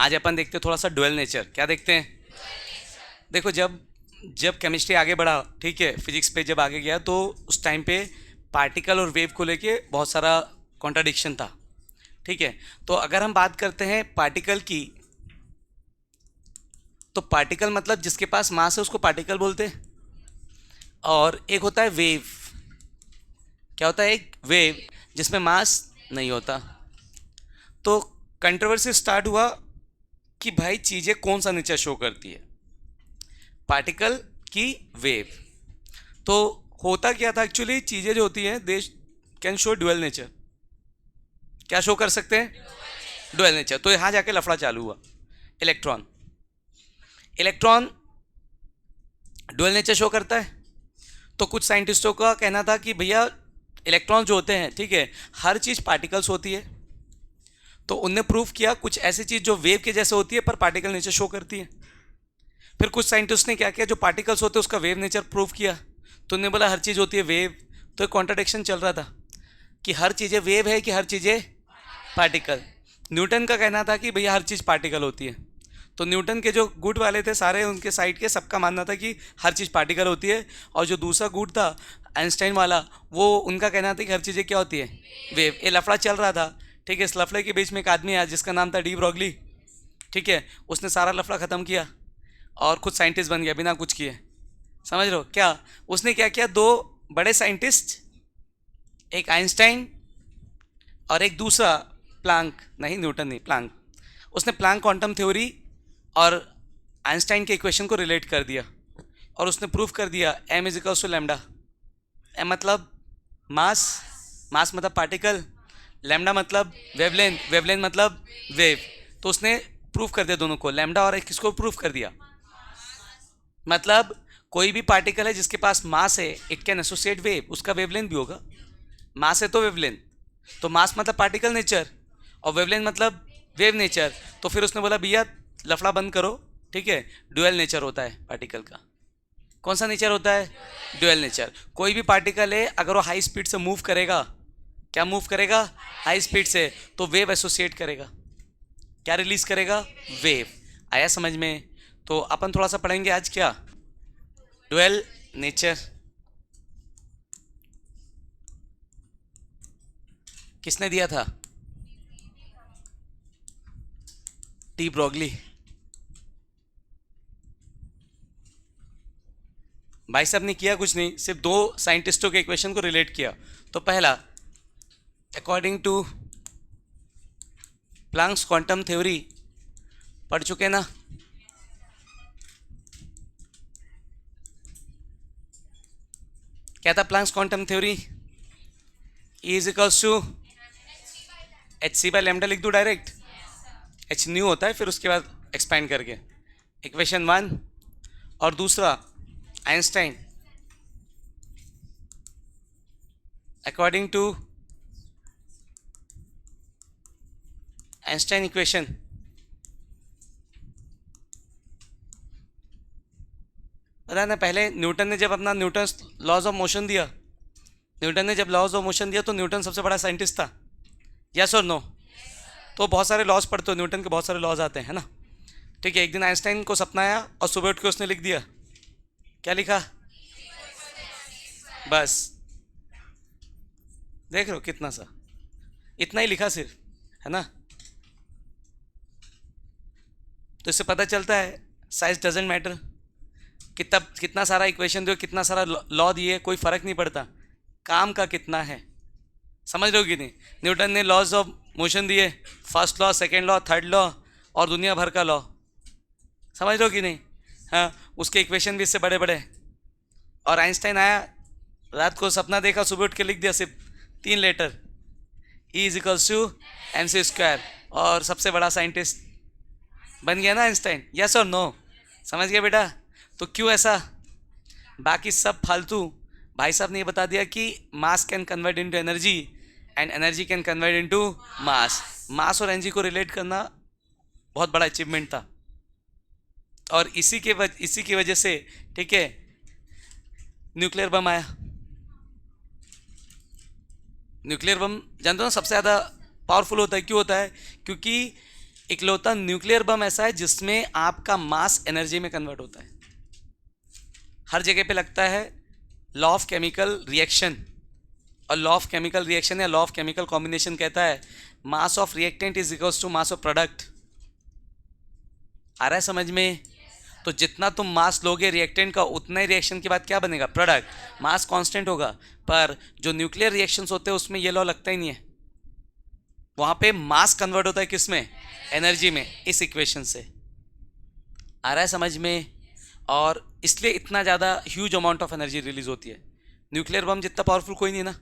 आज अपन देखते हैं थोड़ा सा डुअल नेचर। क्या देखते हैं? देखो, जब जब केमिस्ट्री आगे बढ़ा, ठीक है, फिजिक्स पे जब आगे गया, तो उस टाइम पे पार्टिकल और वेव को लेके बहुत सारा कॉन्ट्राडिक्शन था। ठीक है, तो अगर हम बात करते हैं पार्टिकल की, तो पार्टिकल मतलब जिसके पास मास है उसको पार्टिकल बोलते हैं। और एक होता है वेव। क्या होता है? एक वेव जिसमें मास नहीं होता। तो कंट्रोवर्सी स्टार्ट हुआ कि भाई चीज़ें कौन सा नेचर शो करती है, पार्टिकल की वेव। तो होता क्या था एक्चुअली, चीज़ें जो होती हैं they can show dual nature. क्या शो कर सकते हैं? Dual nature. तो यहाँ जाके लफड़ा चालू हुआ। Electron electron dual nature show करता है। तो कुछ साइंटिस्टों का कहना था कि भैया इलेक्ट्रॉन जो होते हैं, ठीक है, हर चीज़ पार्टिकल्स होती है। तो उनने प्रूव किया कुछ ऐसी चीज़ जो वेव के जैसे होती है पर पार्टिकल नेचर शो करती है। फिर कुछ साइंटिस्ट ने क्या किया, जो पार्टिकल्स होते हैं उसका वेव नेचर प्रूव किया। तो उन्होंने बोला हर चीज़ होती है वेव। तो एक कॉन्ट्राडिक्शन चल रहा था कि हर चीज़ें वेव है कि हर चीज़ें पार्टिकल। न्यूटन का कहना था कि भैया हर चीज़ पार्टिकल होती है। तो न्यूटन के जो गुट वाले थे सारे, उनके साइड के सबका मानना था कि हर चीज़ पार्टिकल होती है। और जो दूसरा गुट था आइंस्टाइन वाला, वो उनका कहना था कि हर चीज़ें क्या होती है? वेव। ये लफड़ा चल रहा था। ठीक है, इस लफड़े के बीच में एक आदमी आया जिसका नाम था डी ब्रॉगली। ठीक है, उसने सारा लफड़ा ख़त्म किया और खुद साइंटिस्ट बन गया बिना कुछ किए। समझ रहे हो क्या? उसने क्या किया, दो बड़े साइंटिस्ट, एक आइंस्टाइन और एक दूसरा प्लांक, नहीं न्यूटन नहीं, प्लांक, उसने प्लांक क्वांटम थ्योरी और आइंस्टाइन के इक्वेशन को रिलेट कर दिया। और उसने प्रूफ कर दिया m is equals to lambda. M मतलब मास, मास मतलब पार्टिकल, लैम्डा मतलब वेवलेंथ, वेवलेंथ मतलब वेव। तो उसने प्रूफ कर दिया दोनों को, लैम्डा और किसको प्रूफ कर दिया। मतलब कोई भी पार्टिकल है जिसके पास मास है, इट कैन एसोसिएट वेव, उसका वेवलेंथ भी होगा। मास है तो वेवलेंथ, तो मास मतलब पार्टिकल नेचर और वेवलेंथ मतलब वेव नेचर। तो फिर उसने बोला भैया लफड़ा बंद करो, ठीक है, डुअल नेचर होता है पार्टिकल का। कौन सा नेचर होता है? Dual nature. कोई भी पार्टिकल है अगर वो हाई स्पीड से मूव करेगा, क्या मूव करेगा? हाई स्पीड से, तो वेव एसोसिएट करेगा। क्या रिलीज करेगा? वेव। आया समझ में? तो अपन थोड़ा सा पढ़ेंगे आज क्या, डुअल नेचर। किसने दिया था? De Broglie. भाई साहब ने किया कुछ नहीं, सिर्फ दो साइंटिस्टों के इक्वेशन को रिलेट किया। तो पहला, according to Planck's quantum theory, पढ़ चुके ना? क्या था Planck's quantum theory? E is equals to H C by lambda. लिख दूँ डायरेक्ट? एच न्यू होता है फिर उसके बाद एक्सपेंड करके, इक्वेशन 1। और दूसरा Einstein, according to Einstein equation, पता ना, पहले न्यूटन ने जब अपना न्यूटन लॉज ऑफ मोशन दिया, न्यूटन ने जब लॉज ऑफ मोशन दिया तो न्यूटन सबसे बड़ा साइंटिस्ट था। यस और नो? तो बहुत सारे लॉज पढ़ते हो, न्यूटन के बहुत सारे लॉज आते हैं ना। ठीक है, एक दिन आइंस्टाइन को सपना आया और सुबह उठ के उसने लिख दिया। क्या लिखा? बस देख रहे हो कितना सा, इतना ही लिखा सिर्फ, है ना। तो इससे पता चलता है साइज डजेंट मैटर। कितना कितना सारा इक्वेशन दियो, कितना सारा लॉ दिए, कोई फर्क नहीं पड़ता, काम का कितना है। समझ रहे हो कि नहीं? न्यूटन ने लॉज ऑफ मोशन दिए, first law, second law, third law और दुनिया भर का लॉ। समझ रहे हो कि नहीं? हाँ, उसके इक्वेशन भी इससे बड़े बड़े। और आइंस्टाइन आया, रात को सपना देखा, सुबह उठ के लिख दिया सिर्फ 3 letter, E is equals to M C square, और सबसे बड़ा साइंटिस्ट बन गया ना आइंस्टाइन। यस और नो? समझ गया बेटा? तो क्यों ऐसा? बाकी सब फालतू। भाई साहब ने ये बता दिया कि mass can convert into energy and energy can convert into mass. Mass और एनर्जी को रिलेट करना बहुत बड़ा अचीवमेंट था। और इसी की वजह से, ठीक है, न्यूक्लियर बम आया। न्यूक्लियर बम जानते हो ना, सबसे ज़्यादा पावरफुल होता है। क्यों होता है? क्योंकि इकलौता न्यूक्लियर बम ऐसा है जिसमें आपका मास एनर्जी में कन्वर्ट होता है। हर जगह पे लगता है लॉ ऑफ केमिकल रिएक्शन, और लॉ ऑफ केमिकल रिएक्शन या लॉ ऑफ केमिकल कॉम्बिनेशन कहता है mass of reactant is equals to mass of product. आ रहा है समझ में? तो जितना तुम मास लोगे रिएक्टेंट का, उतना ही रिएक्शन के बाद क्या बनेगा, प्रोडक्ट। मास कांस्टेंट होगा, पर जो न्यूक्लियर रिएक्शंस होते हैं उसमें ये लॉ लगता ही नहीं है। वहां पे मास कन्वर्ट होता है किसमें, एनर्जी में, इस इक्वेशन से। आ रहा है समझ में? और इसलिए इतना ज़्यादा huge amount of energy release होती है। न्यूक्लियर बम जितना पावरफुल कोई नहीं ना,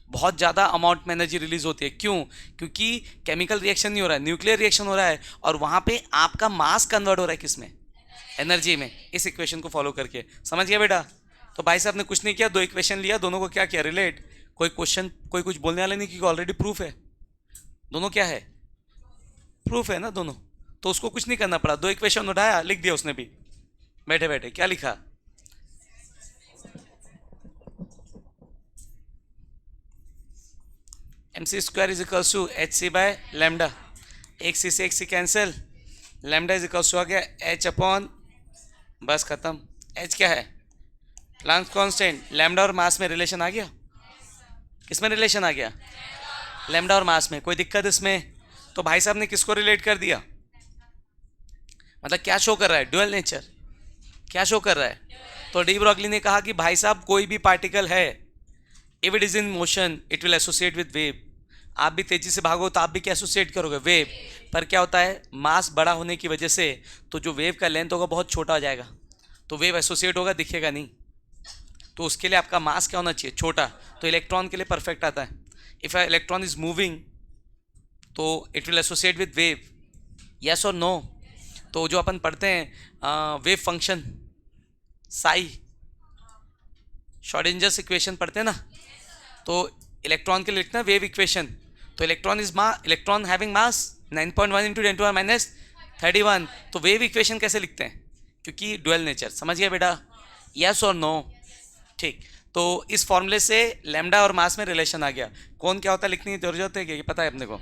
बहुत ज़्यादा अमाउंट में एनर्जी रिलीज होती है। क्यों? क्योंकि केमिकल रिएक्शन नहीं हो रहा है, न्यूक्लियर रिएक्शन हो रहा है, और वहाँ पे आपका मास कन्वर्ट हो रहा है किसमें, एनर्जी में, इस इक्वेशन को फॉलो करके। समझ गया बेटा? तो भाई साहब ने कुछ नहीं किया, दो इक्वेशन लिया, दोनों को क्या किया, रिलेट। कोई क्वेश्चन, कोई कुछ बोलने वाला नहीं, क्योंकि ऑलरेडी प्रूफ है। दोनों क्या है, प्रूफ है ना दोनों, तो उसको कुछ नहीं करना पड़ा। दो इक्वेशन उठाया, लिख दिया उसने भी बैठे बैठे। क्या लिखा, mc square is equals to H C by lambda. एक सी से एक C cancel, lambda is equals to आ गया एच अपॉन, बस खत्म। एच क्या है, प्लैंक्स कांस्टेंट। लैम्डा और मास में रिलेशन आ गया, किसमें रिलेशन आ गया, लैम्डा और मास में। कोई दिक्कत इसमें? तो भाई साहब ने किसको रिलेट कर दिया, मतलब क्या शो कर रहा है, ड्यूअल नेचर। क्या शो कर रहा है? तो डी ब्रॉगली ने कहा कि भाई साहब कोई भी पार्टिकल है, if it is in motion it will associate with wave. आप भी तेजी से भागो तो आप भी क्या एसोसिएट करोगे, वेव। पर क्या होता है, मास बड़ा होने की वजह से तो जो वेव का लेंथ होगा बहुत छोटा हो जाएगा, तो वेव एसोसिएट होगा, दिखेगा नहीं। तो उसके लिए आपका मास क्या होना चाहिए, छोटा। तो इलेक्ट्रॉन के लिए परफेक्ट आता है। If a electron is moving तो it will associate with wave, yes और नो। तो जो अपन पढ़ते हैं wave function psi, Schrodinger's equation पढ़ते हैं ना, तो इलेक्ट्रॉन के लिए लिखते हैं वेव इक्वेशन। तो इलेक्ट्रॉन हैविंग मास 9.1 इंटू 10⁻31। तो वेव इक्वेशन कैसे लिखते हैं, क्योंकि ड्यूअल नेचर। समझ गया बेटा, यस और नो? ठीक। तो इस फॉर्मूले से लैम्डा और मास में रिलेशन आ गया। कौन क्या होता है लिखने की जरूरत है क्या, पता है अपने को?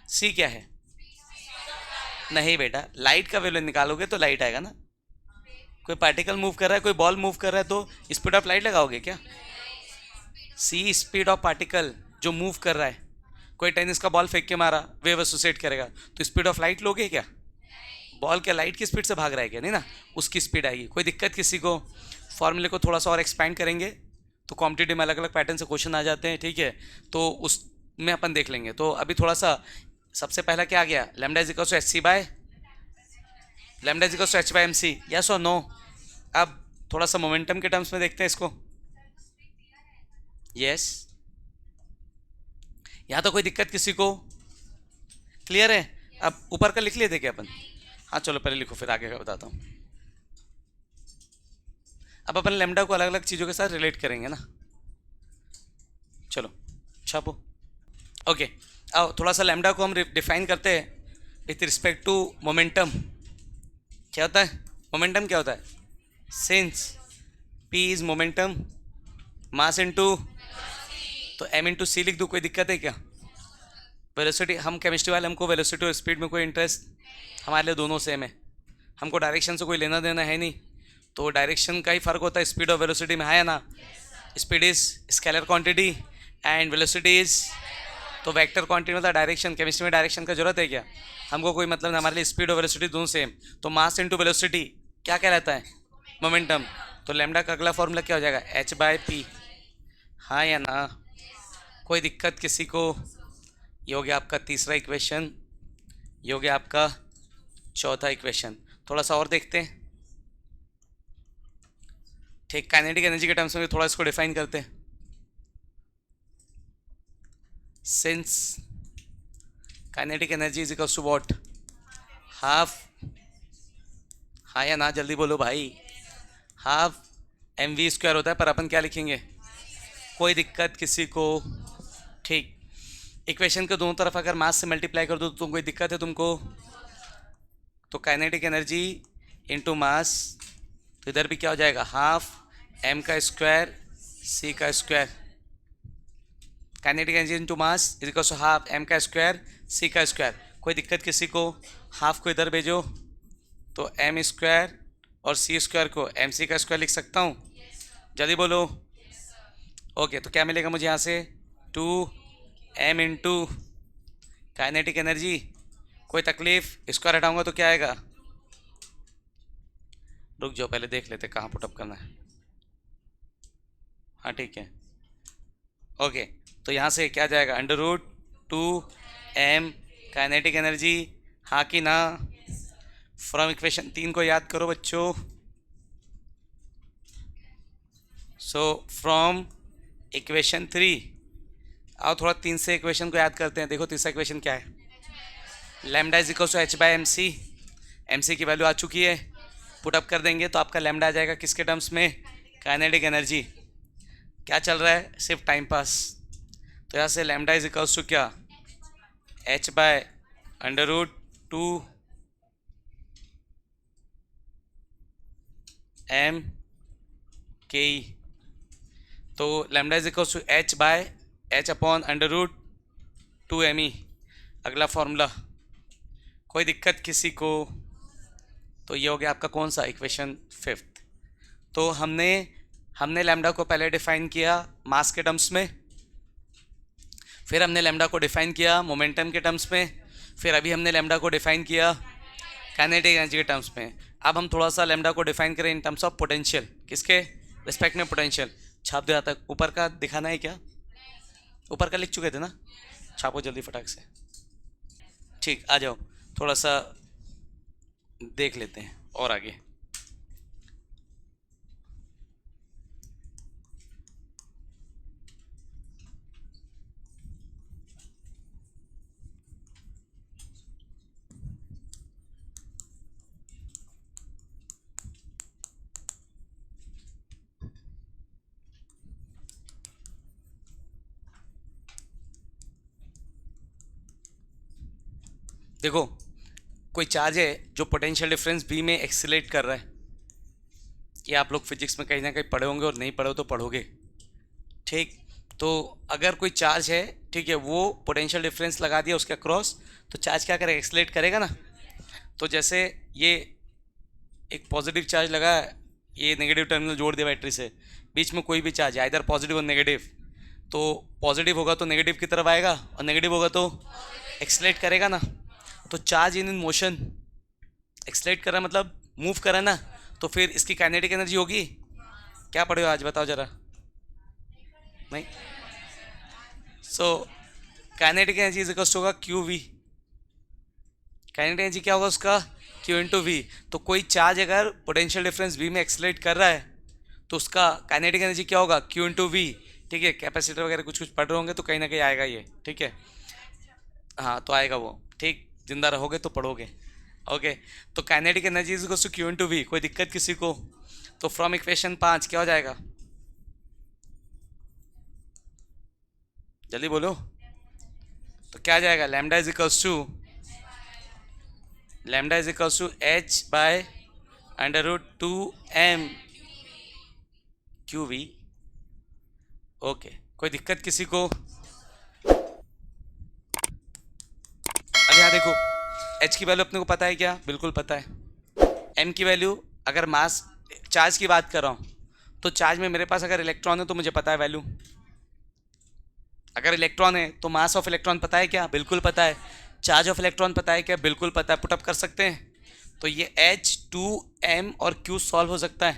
सी क्या है, नहीं बेटा, लाइट का वैल्यू निकालोगे तो लाइट आएगा ना। कोई पार्टिकल मूव कर रहा है, कोई बॉल मूव कर रहा है, तो स्पीड ऑफ लाइट लगाओगे क्या? सी स्पीड ऑफ पार्टिकल जो मूव कर रहा है। कोई टेनिस का बॉल फेंक के मारा, वेव एसोसिएट करेगा, तो स्पीड ऑफ लाइट लोगे क्या? बॉल क्या लाइट की स्पीड से भाग रहा है क्या, नहीं ना, उसकी स्पीड आएगी। कोई दिक्कत किसी को? फॉर्मूले को थोड़ा सा और एक्सपैंड करेंगे तो कॉम्पिटिटिव में अलग अलग पैटर्न से क्वेश्चन आ जाते हैं, ठीक है, तो उसमें अपन देख लेंगे। तो अभी थोड़ा सा, सबसे पहला क्या आ गया, lambda is equals to H C by, lambda is equals to H by M C, yes और नो? अब थोड़ा सा मोमेंटम के टर्म्स में देखते हैं इसको। यस, यहाँ तो कोई दिक्कत किसी को? क्लियर है? अब ऊपर का लिख लिए थे क्या अपन? हाँ चलो पहले लिखो, फिर आगे का बताता हूँ। अब अपन लैम्डा को अलग अलग चीज़ों के साथ रिलेट करेंगे ना। चलो छापो। ओके, अब थोड़ा सा लैम्डा को हम डिफाइन करते हैं विथ रिस्पेक्ट टू मोमेंटम। क्या होता है मोमेंटम, क्या होता है? Since P is momentum, mass into, तो M इंटू सी लिख दूँ, कोई दिक्कत है क्या? वेलोसिटी, हम केमिस्ट्री वाले, हमको वेलोसिटी और स्पीड में कोई इंटरेस्ट, हमारे लिए दोनों सेम है। हमको डायरेक्शन से कोई लेना देना है नहीं, तो डायरेक्शन का ही फर्क होता है स्पीड और वेलोसिटी में, है ना। Speed is scalar quantity and velocity is, तो वेक्टर क्वांटिटी मतलब डायरेक्शन। केमिस्ट्री में डायरेक्शन का जरूरत है क्या? हमको कोई मतलब नहीं, हमारे लिए स्पीड और वेलोसिटी दोनों सेम। तो मास इनटू वेलोसिटी क्या कहलाता है, मोमेंटम। तो लैम्डा का अगला फॉर्मूला क्या हो जाएगा, h बाय पी, हाँ या ना? कोई दिक्कत किसी को? ये हो गया आपका तीसरा इक्वेशन, ये हो गया आपका चौथा इक्वेशन। थोड़ा सा और देखते हैं, ठीक। काइनेटिक एनर्जी के टर्म्स में थोड़ा इसको डिफाइन करते हैं। Since kinetic energy is equals to what, half, हाँ या ना, जल्दी बोलो भाई, हाफ mv स्क्वायर होता है, पर अपन क्या लिखेंगे? कोई दिक्कत किसी को? ठीक। इक्वेशन के दोनों तरफ अगर मास से मल्टीप्लाई कर दो तो कोई दिक्कत है तुमको? तो काइनेटिक एनर्जी इनटू मास, तो इधर भी क्या हो जाएगा, हाफ m का स्क्वायर c का square. Kinetic energy into mass is equal to half m का स्क्वायर c का स्क्वायर। कोई दिक्कत किसी को? हाफ को इधर भेजो तो एम स्क्वायर और सी स्क्वायर को एम सी का स्क्वायर लिख सकता हूँ, जल्दी बोलो। ओके, तो क्या मिलेगा मुझे यहाँ से? 2m इंटू काइनेटिक एनर्जी, कोई तकलीफ? स्क्वायर हटाऊंगा तो क्या आएगा? रुक जाओ, पहले देख लेते कहाँ पुटअप करना है। हाँ ठीक है, ओके। तो यहाँ से क्या जाएगा? √2m काइनेटिक एनर्जी, हाँ कि ना? फ्रॉम इक्वेशन 3 को याद करो बच्चों। सो फ्रॉम इक्वेशन 3, आओ थोड़ा 3 से इक्वेशन को याद करते हैं। देखो तीसरा इक्वेशन क्या है? Lambda is equal to h/mc। mc की वैल्यू आ चुकी है, पुटअप कर देंगे तो आपका लैम्डा आ जाएगा किसके टर्म्स में? Kinetic energy. क्या चल रहा है? सिर्फ टाइम पास। तो यहाँ से लैम्डा इज इक्वल्स टू क्या? h/√2m के। तो lambda is equals to h/h/√2me, अगला फॉर्मूला। कोई दिक्कत किसी को? तो ये हो गया आपका कौन सा? इक्वेशन 5। तो हमने लैम्डा को पहले डिफाइन किया मास के टर्म्स में, फिर हमने लैम्डा को डिफाइन किया मोमेंटम के टर्म्स में, फिर अभी हमने लैम्डा को डिफाइन किया काइनेटिक एनर्जी के टर्म्स में। अब हम थोड़ा सा लैम्डा को डिफाइन करें इन टर्म्स ऑफ पोटेंशियल। किसके रिस्पेक्ट में? पोटेंशियल। छाप दो यहाँ तक। ऊपर का दिखाना है क्या? ऊपर का लिख चुके थे ना? छापो जल्दी फटाक से। ठीक, आ जाओ थोड़ा सा देख लेते हैं और आगे। देखो, कोई चार्ज है जो पोटेंशियल डिफरेंस बी में एक्सीलरेट कर रहा है। ये आप लोग फिजिक्स में कहीं ना कहीं पढ़े होंगे, और नहीं पढ़े हो तो पढ़ोगे। ठीक, तो अगर कोई चार्ज है, ठीक है, वो पोटेंशियल डिफरेंस लगा दिया उसके अक्रॉस, तो चार्ज क्या करेगा? एक्सीलरेट करेगा ना। तो जैसे ये एक पॉजिटिव चार्ज लगा है, ये नेगेटिव टर्मिनल जोड़ दिया बैटरी से, बीच में कोई भी चार्ज है इधर पॉजिटिव और नेगेटिव, तो पॉजिटिव होगा तो नेगेटिव की तरफ आएगा, और नेगेटिव होगा तो एक्सीलरेट करेगा ना। तो चार्ज इन मोशन, एक्सीलरेट कर रहा मतलब मूव कर रहा है ना, तो फिर इसकी काइनेटिक एनर्जी होगी। क्या पढ़े हो आज बताओ जरा? नहीं। So kinetic energy is equals to होगा QV। काइनेटिक एनर्जी क्या होगा उसका? Q into V. तो कोई चार्ज अगर पोटेंशियल डिफरेंस V में एक्सीलरेट कर रहा है तो उसका काइनेटिक एनर्जी क्या होगा? Q into V. ठीक है, कैपेसिटर वगैरह कुछ कुछ पढ़ रहे होंगे तो कहीं ना कहीं आएगा ये। ठीक है, हाँ तो आएगा वो। ठीक, जिंदा रहोगे तो पढ़ोगे। ओके, तो kinetic energy is equals to Q into V. कोई दिक्कत किसी को? तो फ्रॉम इक्वेशन 5 क्या हो जाएगा? जल्दी बोलो। तो क्या आ जाएगा? Lambda is equals to h/√2m QV। Okay, कोई दिक्कत किसी को? अब यहाँ देखो, h की वैल्यू अपने को पता है क्या? बिल्कुल पता है। m की वैल्यू, अगर मास चार्ज की बात कर रहा हूँ तो चार्ज में मेरे पास अगर इलेक्ट्रॉन है तो मुझे पता है वैल्यू। अगर इलेक्ट्रॉन है तो मास ऑफ इलेक्ट्रॉन पता है क्या? बिल्कुल पता है। चार्ज ऑफ इलेक्ट्रॉन पता है क्या? बिल्कुल पता है। पुटअप कर सकते हैं। तो ये H2M और Q सॉल्व हो सकता है।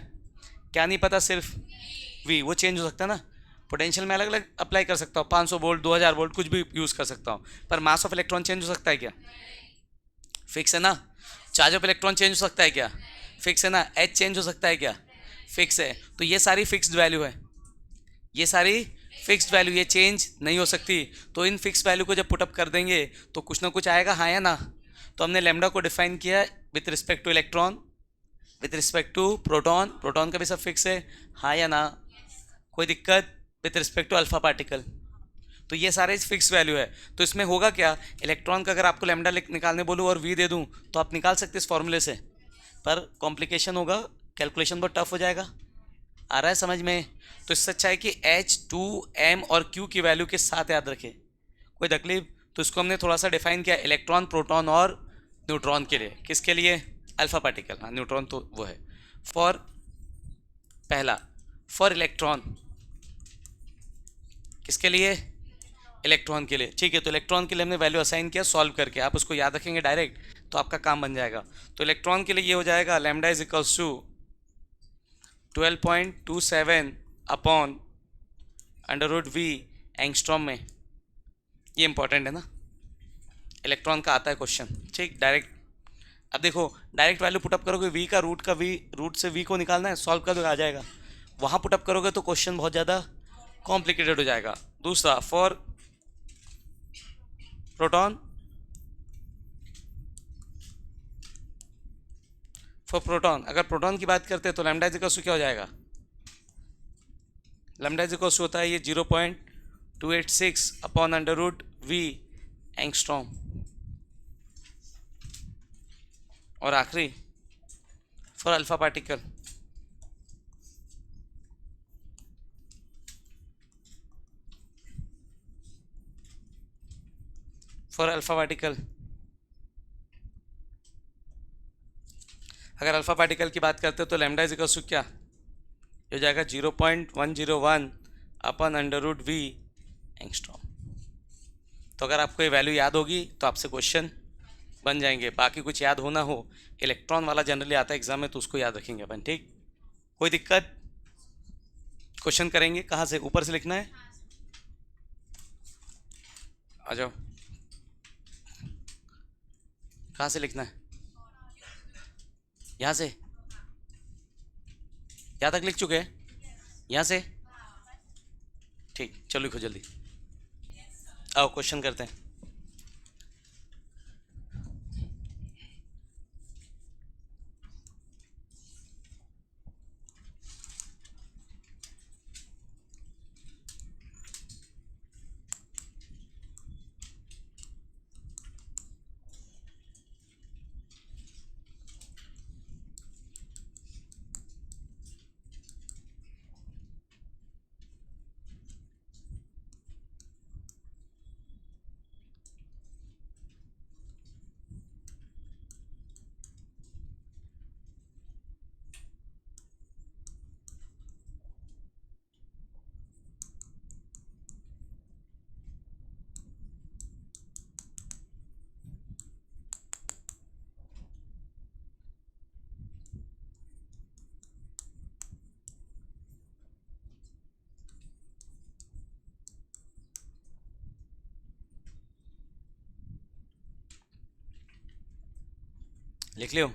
क्या नहीं पता? सिर्फ V, वो चेंज हो सकता है ना। पोटेंशियल में अलग अलग अप्लाई कर सकता हूँ, 500 वोल्ट 2000 वोल्ट कुछ भी यूज़ कर सकता हूँ, पर मास ऑफ इलेक्ट्रॉन चेंज हो सकता है क्या? फिक्स है ना। चार्ज ऑफ इलेक्ट्रॉन चेंज हो सकता है क्या? फिक्स है ना। H चेंज हो सकता है क्या? फिक्स है। तो ये सारी फिक्स्ड वैल्यू है, ये सारी फिक्स्ड वैल्यू, ये चेंज नहीं हो सकती। तो इन फिक्स वैल्यू को जब पुटअप कर देंगे तो कुछ ना कुछ आएगा, हाँ या ना। तो हमने लैम्डा को डिफाइन किया with respect to electron, with respect to proton, proton का भी सब फिक्स है, हाँ या ना। कोई दिक्कत? With respect to alpha particle. तो ये सारे फिक्स वैल्यू है। तो इसमें होगा क्या? इलेक्ट्रॉन का अगर आपको लैम्डा निकालने बोलूँ और वी दे दूँ तो आप निकाल सकते इस फॉर्मूले से, पर कॉम्प्लिकेशन होगा, कैलकुलेशन बहुत टफ हो जाएगा। आ रहा है समझ में? तो इससे अच्छा है कि H2M और Q की वैल्यू के साथ याद रखें। कोई तकलीफ? तो इसको हमने थोड़ा सा डिफाइन किया, इलेक्ट्रॉन, प्रोटॉन और न्यूट्रॉन के लिए। किसके लिए? Alpha particle. हाँ, न्यूट्रॉन तो वो है। फॉर पहला, फॉर इलेक्ट्रॉन, किसके लिए? इलेक्ट्रॉन के लिए। ठीक है, तो इलेक्ट्रॉन के लिए हमने वैल्यू असाइन किया सॉल्व करके, आप उसको याद रखेंगे डायरेक्ट तो आपका काम बन जाएगा। तो इलेक्ट्रॉन के लिए ये हो जाएगा lambda is equals to 12.27 upon √v angstrom में। ये इंपॉर्टेंट है ना, इलेक्ट्रॉन का आता है क्वेश्चन। ठीक, डायरेक्ट। अब देखो, डायरेक्ट वैल्यू पुटअप करोगे, वी का रूट से वी को निकालना है, सॉल्व कर दो आ जाएगा। वहाँ पुटअप करोगे तो क्वेश्चन बहुत ज़्यादा कॉम्प्लिकेटेड हो जाएगा। दूसरा, फॉर प्रोटॉन, अगर प्रोटॉन की बात करते हैं तो लैम्डा इज इक्वल्स टू क्या हो जाएगा? लैम्डा इज इक्वल्स टू होता है ये 0.286 अपॉन √v एंगस्ट्रॉम। और आखिरी, फॉर अल्फा पार्टिकल, अगर अल्फा पार्टिकल की बात करते हैं तो लैम्डा इज इक्वल्स टू क्या हो जाएगा? 0.101 अपन √v एंगस्ट्रॉम। तो अगर आपको ये वैल्यू याद होगी तो आपसे क्वेश्चन बन जाएंगे। बाकी कुछ याद होना हो, इलेक्ट्रॉन वाला जनरली आता है एग्जाम में, तो उसको याद रखेंगे अपन। ठीक, कोई दिक्कत? क्वेश्चन करेंगे कहाँ से? ऊपर से लिखना है, आ जाओ। कहाँ से लिखना है? यहाँ से? यहाँ तक लिख चुके हैं? यहाँ से? ठीक, चलो लिखो जल्दी। आओ क्वेश्चन करते हैं। लिख लियो।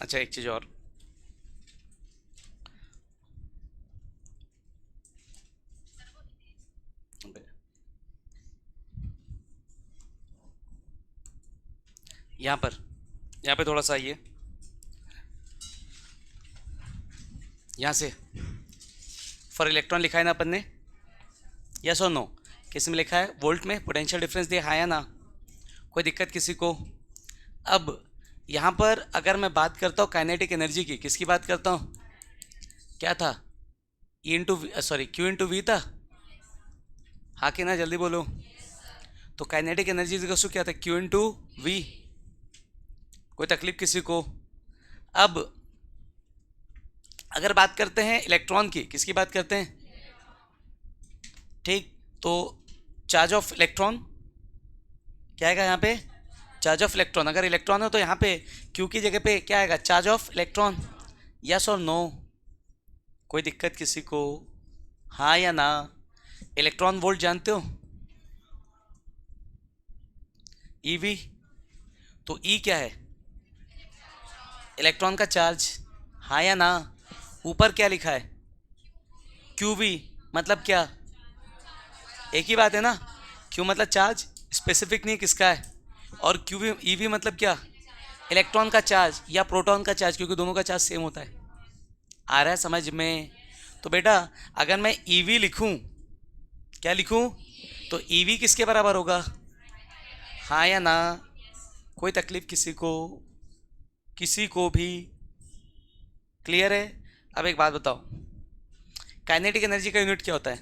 अच्छा, एक चीज़ और, यहाँ पे थोड़ा सा आइए, यहाँ से फॉर इलेक्ट्रॉन लिखा है ना अपन ने, यस और नो? किस में लिखा है? वोल्ट में पोटेंशियल डिफरेंस दिया है ना? कोई दिक्कत किसी को? अब यहाँ पर अगर मैं बात करता हूँ काइनेटिक एनर्जी की, किसकी बात करता हूँ? क्या था? E into sorry Q into V था। हाँ कि ना, जल्दी बोलो। तो काइनेटिक एनर्जी क्या था? Q into V. कोई तकलीफ किसी को? अब अगर बात करते हैं इलेक्ट्रॉन की, किसकी बात करते हैं? ठीक, तो चार्ज ऑफ इलेक्ट्रॉन क्या आएगा यहाँ पे? Charge of electron. अगर इलेक्ट्रॉन हो तो यहाँ पे क्यू की जगह पे क्या आएगा? Charge of electron. यस और नो? कोई दिक्कत किसी को? हाँ या ना? इलेक्ट्रॉन वोल्ट जानते हो? ईवी। तो ई क्या है? इलेक्ट्रॉन का चार्ज। हाँ या ना? ऊपर क्या लिखा है? क्यूवी। मतलब क्या? एक ही बात है ना? क्यू मतलब चार्ज, स्पेसिफिक नहीं किसका है। और क्यूवी ईवी मतलब क्या? इलेक्ट्रॉन का चार्ज या प्रोटॉन का चार्ज, क्योंकि दोनों का चार्ज सेम होता है। आ रहा है समझ में? तो बेटा अगर मैं ईवी लिखूं, क्या लिखूं? तो ईवी किसके बराबर होगा? हाँ या ना? कोई तकलीफ किसी को? किसी को भी? क्लियर है? अब एक बात बताओ, काइनेटिक एनर्जी का यूनिट क्या होता है?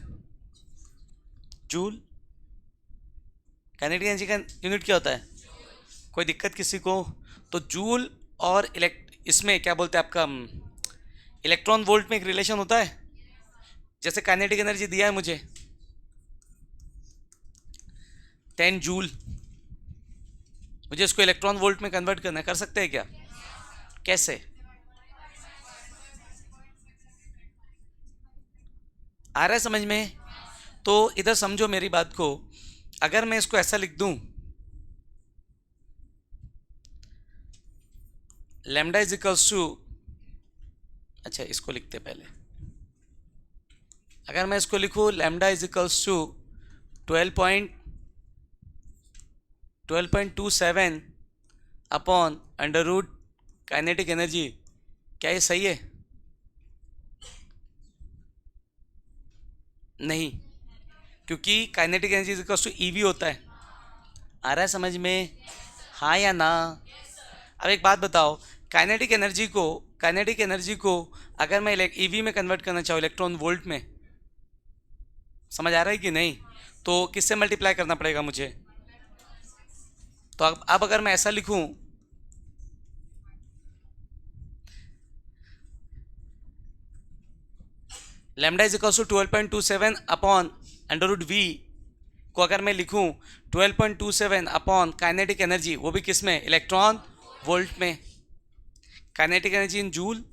जूल। काइनेटिक एनर्जी का यूनिट क्या होता है? कोई दिक्कत किसी को? तो जूल और इसमें क्या बोलते हैं आपका, इलेक्ट्रॉन वोल्ट में एक रिलेशन होता है। जैसे काइनेटिक एनर्जी दिया है मुझे 10 जूल, मुझे इसको इलेक्ट्रॉन वोल्ट में कन्वर्ट करना है, कर सकते हैं क्या? कैसे? आ रहा है समझ में? तो इधर समझो मेरी बात को। अगर मैं इसको ऐसा लिख दूं, लैम्डा इज इक्वल्स टू, अच्छा इसको लिखते पहले। अगर मैं इसको लिखूं lambda is equals to 12.27 upon under root kinetic energy, क्या ये सही है? नहीं, क्योंकि kinetic energy is equals to eV होता है। आ रहा है समझ में? हाँ या ना? अब एक बात बताओ, काइनेटिक एनर्जी को अगर मैं ईवी में कन्वर्ट करना चाहूँ, इलेक्ट्रॉन वोल्ट में, समझ आ रहा है कि नहीं? तो किससे मल्टीप्लाई करना पड़ेगा मुझे? तो अब अगर मैं ऐसा लिखूं, lambda is equal to 12.27 upon under root v को अगर मैं लिखूं 12.27 अपॉन काइनेटिक एनर्जी, वो भी किस में? इलेक्ट्रॉन वोल्ट में। Kinetic energy in joule,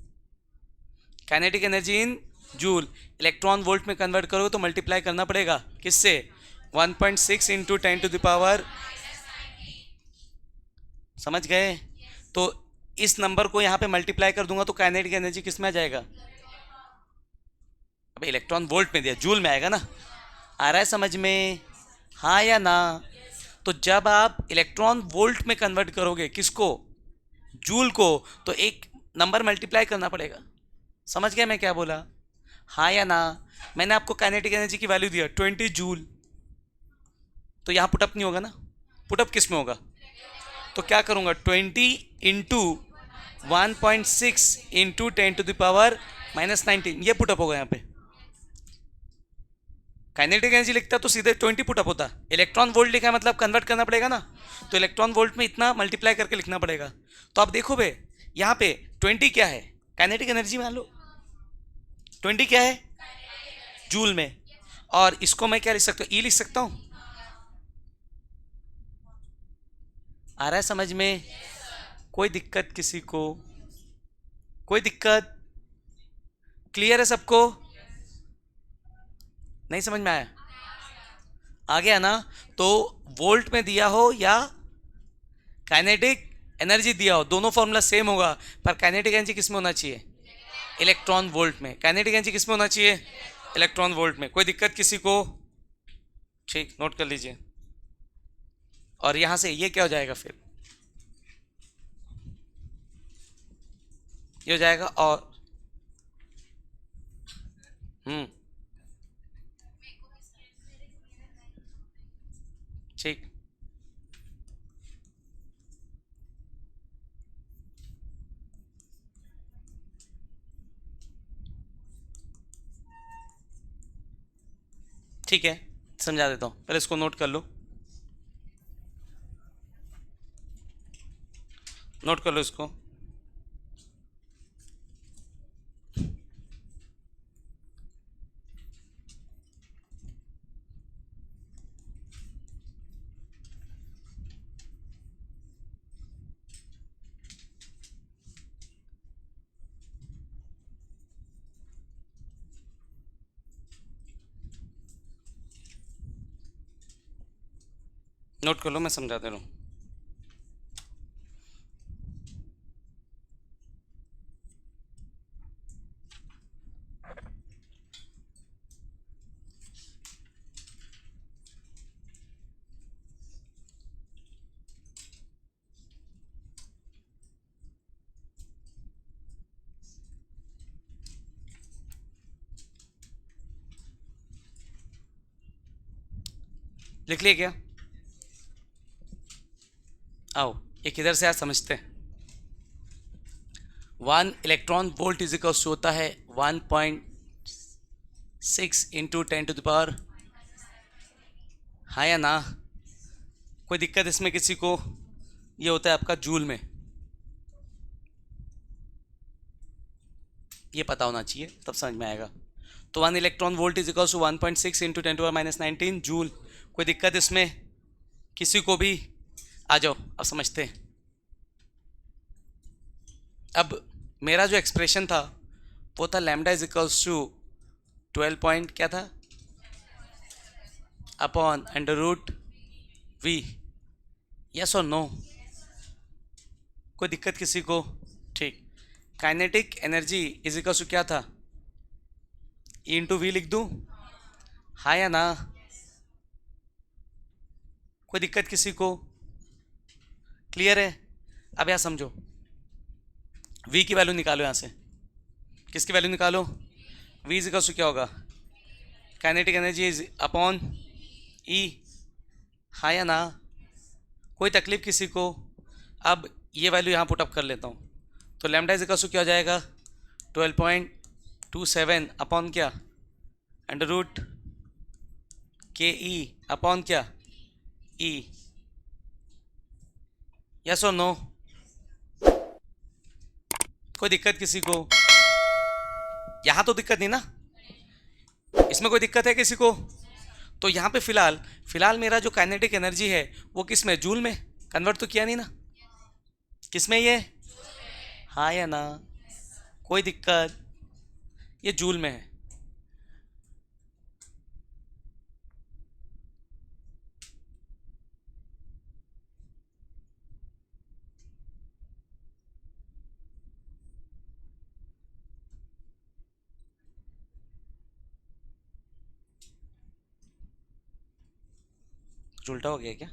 kinetic energy in joule, electron volt में कन्वर्ट करोगे तो मल्टीप्लाई करना पड़ेगा किससे? 1.6 इंटू 10⁻, समझ गए? तो इस नंबर को यहाँ पे मल्टीप्लाई कर दूंगा तो काइनेटिक एनर्जी किस में आ जाएगा? अब इलेक्ट्रॉन वोल्ट में दिया, जूल में आएगा ना? आ रहा है समझ में? हाँ या ना? तो जब आप इलेक्ट्रॉन वोल्ट में कन्वर्ट करोगे, किसको? जूल को, तो एक नंबर मल्टीप्लाई करना पड़ेगा। समझ गए मैं क्या बोला? हाँ या ना? मैंने आपको काइनेटिक एनर्जी की वैल्यू दिया 20 जूल, तो यहाँ पुटअप नहीं होगा ना? पुटअप किस में होगा? तो क्या करूँगा? 20 इंटू 1.6 इंटू 10⁻⁻⁹ ये पुटअप होगा यहाँ पे। काइनेटिक एनर्जी लिखता तो सीधे 20 पुटअप होता। इलेक्ट्रॉन वोल्ट लिखा है मतलब कन्वर्ट करना पड़ेगा ना, तो इलेक्ट्रॉन वोल्ट में इतना मल्टीप्लाई करके लिखना पड़ेगा। तो आप देखो बे, यहाँ पे 20 क्या है? काइनेटिक एनर्जी मान लो 20 क्या है? जूल में। और इसको मैं क्या लिख सकता हूँ? ई लिख सकता हूँ। आ रहा है समझ में? कोई दिक्कत किसी को? कोई दिक्कत? क्लियर है सबको? नहीं समझ में आया? आ गया ना? तो वोल्ट में दिया हो या काइनेटिक एनर्जी दिया हो, दोनों फॉर्मूला सेम होगा, पर काइनेटिक एनर्जी किस में होना चाहिए? इलेक्ट्रॉन वोल्ट में। काइनेटिक एनर्जी किस में होना चाहिए? इलेक्ट्रॉन वोल्ट में। कोई दिक्कत किसी को? ठीक, नोट कर लीजिए। और यहां से ये क्या हो जाएगा फिर? ये हो जाएगा और ठीक। ठीक है, समझा देता हूँ, पहले इसको नोट कर लो, नोट कर लो इसको। नोट कर लो, मैं समझा दे रहा हूँ। लिख लिया क्या? आओ एक इधर से आज समझते हैं। 1 इलेक्ट्रॉन वोल्ट इज इक्वल होता है 1.6 इंटू 10⁻, हाँ या ना? कोई दिक्कत इसमें किसी को? ये होता है आपका जूल में, ये पता होना चाहिए तब समझ में आएगा। तो 1 electron volt is equal to 1.6 into 10⁻⁹ joule. कोई दिक्कत इसमें किसी को भी? आ जाओ अब समझते हैं। अब मेरा जो एक्सप्रेशन था वो था lambda is equals to 12 point क्या था upon under root v. Yes और नो? कोई दिक्कत किसी को? ठीक। Kinetic energy is equals to क्या था? ई इंटू वी लिख दूं, हाँ या ना? कोई दिक्कत किसी को? क्लियर है? अब यहाँ समझो, v की वैल्यू निकालो यहाँ से। किसकी वैल्यू निकालो? v इज इक्वल्स टू क्या होगा? काइनेटिक एनर्जी इज अपॉन ई, हाँ या ना? कोई तकलीफ किसी को? अब ये वैल्यू यहाँ पुटअप कर लेता हूँ, तो लैम्डा इज इक्वल्स टू क्या हो जाएगा? 12.27 अपॉन क्या? अंडर रूट के ई अपॉन क्या? ई। यस और नो? कोई दिक्कत किसी को? यहाँ तो दिक्कत नहीं ना? इसमें कोई दिक्कत है किसी को? तो यहाँ पे फिलहाल फिलहाल मेरा जो काइनेटिक एनर्जी है वो किस में? जूल में कन्वर्ट तो किया नहीं ना? किस में ये? हाँ या ना? कोई दिक्कत? ये जूल में है। कुछ उल्टा हो गया क्या?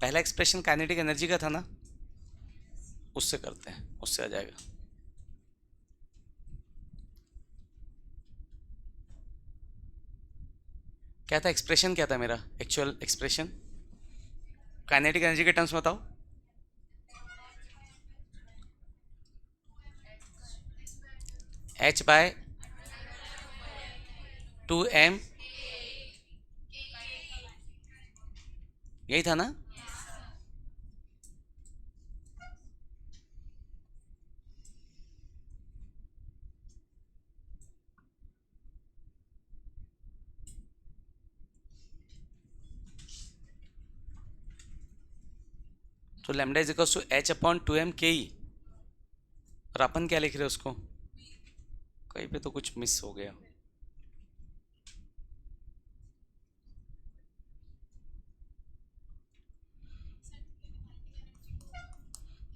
पहला एक्सप्रेशन काइनेटिक एनर्जी का था ना, उससे करते हैं, उससे आ जाएगा। क्या था एक्सप्रेशन? क्या था मेरा एक्चुअल एक्सप्रेशन काइनेटिक एनर्जी के टर्म्स में? बताओ। h/2m, यही था ना? तो lambda is equal to h/2m/ke। और अपन क्या लिख रहे हैं उसको? कहीं पे तो कुछ मिस हो गया।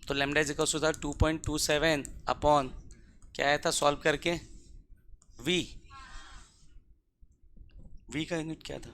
तो लैम्डा इज इक्वल टू था 2.27 अपॉन क्या आया था सॉल्व करके? v। v का यूनिट क्या था?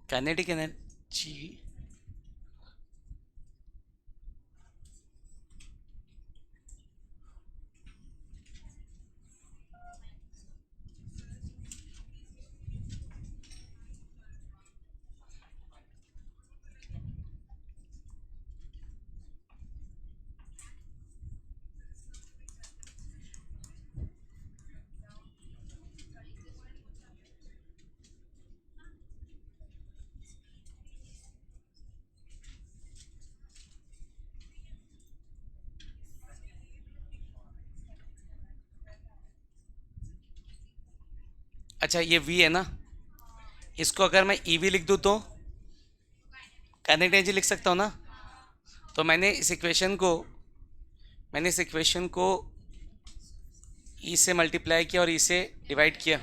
काइनेटिक एनर्जी अच्छा ये वी है ना, इसको अगर मैं ईवी लिख दूँ तो काइनेटिक एनर्जी लिख सकता हूँ ना। तो मैंने इस इक्वेशन को ई से मल्टीप्लाई किया और ई से डिवाइड किया।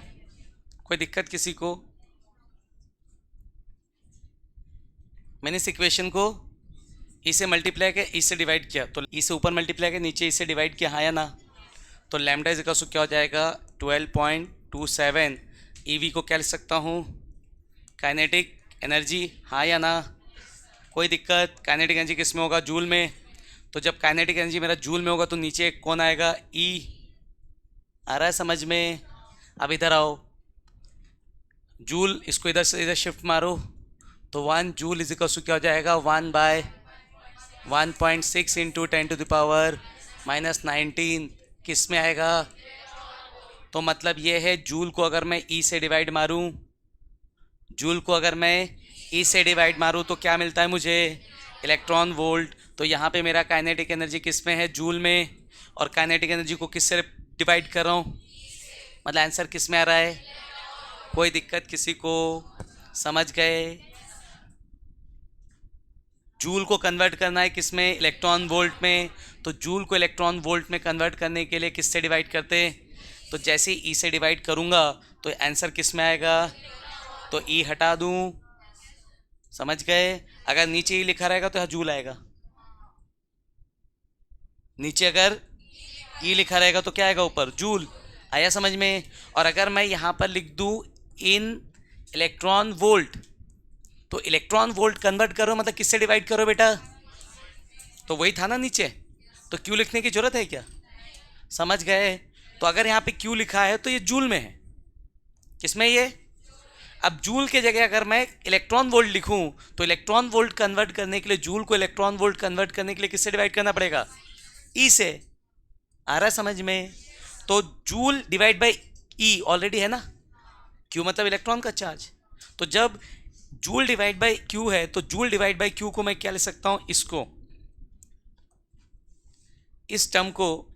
कोई दिक्कत किसी को? मैंने इस इक्वेशन को ई से मल्टीप्लाई किया, ई से डिवाइड किया, तो ई से ऊपर मल्टीप्लाई किया, नीचे ई से डिवाइड किया, हाँ या ना। तो लैम्डा इज इक्वल टू क्या हो जाएगा, 12.27। ईवी को क्या लिख सकता हूँ, काइनेटिक एनर्जी, हाँ या ना। कोई दिक्कत? काइनेटिक एनर्जी किस में होगा, जूल में। तो जब काइनेटिक एनर्जी मेरा जूल में होगा तो नीचे कौन आएगा, ई। आ रहा है समझ में? अब इधर आओ, जूल इसको इधर से इधर शिफ्ट मारो, तो 1 जूल इज इक्वल टू क्या हो जाएगा, 1/1.6 इंटू 10⁻⁻19 किस में आएगा। तो मतलब ये है, जूल को अगर मैं ई से डिवाइड मारूं, जूल को अगर मैं ई से डिवाइड मारूं तो क्या मिलता है मुझे, इलेक्ट्रॉन वोल्ट। तो यहाँ पे मेरा काइनेटिक एनर्जी किस में है, जूल में, और काइनेटिक एनर्जी को किस से डिवाइड कर रहा हूँ, मतलब आंसर किस में आ रहा है। कोई दिक्कत किसी को? समझ गए? जूल को कन्वर्ट करना है किस में, इलेक्ट्रॉन वोल्ट में। तो जूल को इलेक्ट्रॉन वोल्ट में कन्वर्ट करने के लिए किससे डिवाइड करते हैं, तो जैसे ही ई से डिवाइड करूँगा तो आंसर किस में आएगा, तो ई हटा दूँ। समझ गए? अगर नीचे ई लिखा रहेगा तो यहाँ जूल आएगा, नीचे अगर ई लिखा रहेगा तो क्या आएगा, ऊपर जूल। आया समझ में? और अगर मैं यहाँ पर लिख दूँ इन इलेक्ट्रॉन वोल्ट, तो इलेक्ट्रॉन वोल्ट कन्वर्ट करो मतलब किससे डिवाइड करो बेटा, तो वही था ना नीचे, तो क्यू लिखने की जरूरत है क्या। समझ गए? तो अगर यहाँ पे क्यू लिखा है तो ये जूल में है, किसमें ये। अब जूल के जगह अगर मैं इलेक्ट्रॉन वोल्ट लिखूं तो इलेक्ट्रॉन वोल्ट कन्वर्ट करने के लिए, जूल को इलेक्ट्रॉन वोल्ट कन्वर्ट करने के लिए किससे डिवाइड करना पड़ेगा, ई से। आ रहा है समझ में? तो joule divide by E already है ना, क्यू मतलब इलेक्ट्रॉन का चार्ज। तो जब जूल डिवाइड बाई क्यू है तो जूल डिवाइड बाई क्यू को मैं क्या ले सकता हूं, इसको, इस टर्म को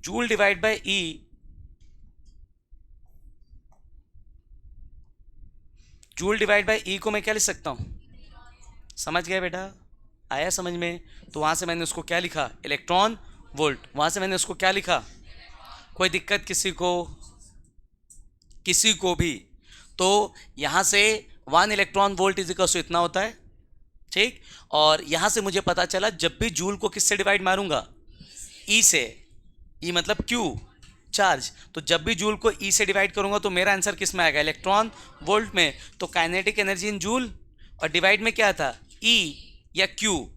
joule divide by E, joule divide by E को मैं क्या लिख सकता हूं। समझ गए बेटा? आया समझ में? तो वहां से मैंने उसको क्या लिखा, इलेक्ट्रॉन वोल्ट, वहां से मैंने उसको क्या लिखा। कोई दिक्कत किसी को? किसी को भी? तो यहां से 1 electron volt is equal to इतना होता है, ठीक। और यहां से मुझे पता चला जब भी जूल को किससे डिवाइड मारूंगा, ई से, ई मतलब क्यू, चार्ज। तो जब भी जूल को ई से डिवाइड करूंगा तो मेरा आंसर किस में आएगा, इलेक्ट्रॉन वोल्ट में। तो काइनेटिक एनर्जी इन जूल, और डिवाइड में क्या था, ई या क्यू,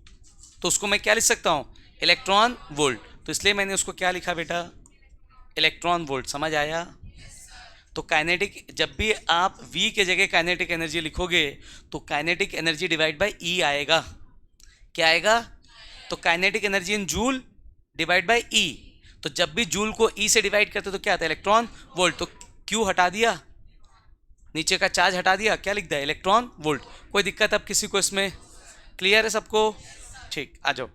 तो उसको मैं क्या लिख सकता हूं, इलेक्ट्रॉन वोल्ट। तो इसलिए मैंने उसको क्या लिखा बेटा, इलेक्ट्रॉन वोल्ट। समझ आया? तो काइनेटिक, जब भी आप V के जगह काइनेटिक एनर्जी लिखोगे तो kinetic energy divide by E आएगा। क्या आएगा? तो kinetic energy in joule divide by E। तो जब भी जूल को E से डिवाइड करते तो क्या आता है, इलेक्ट्रॉन वोल्ट। तो Q हटा दिया, नीचे का चार्ज हटा दिया, क्या लिख दिया, इलेक्ट्रॉन वोल्ट। कोई दिक्कत अब किसी को इसमें? क्लियर है सबको? ठीक, आ जाओ।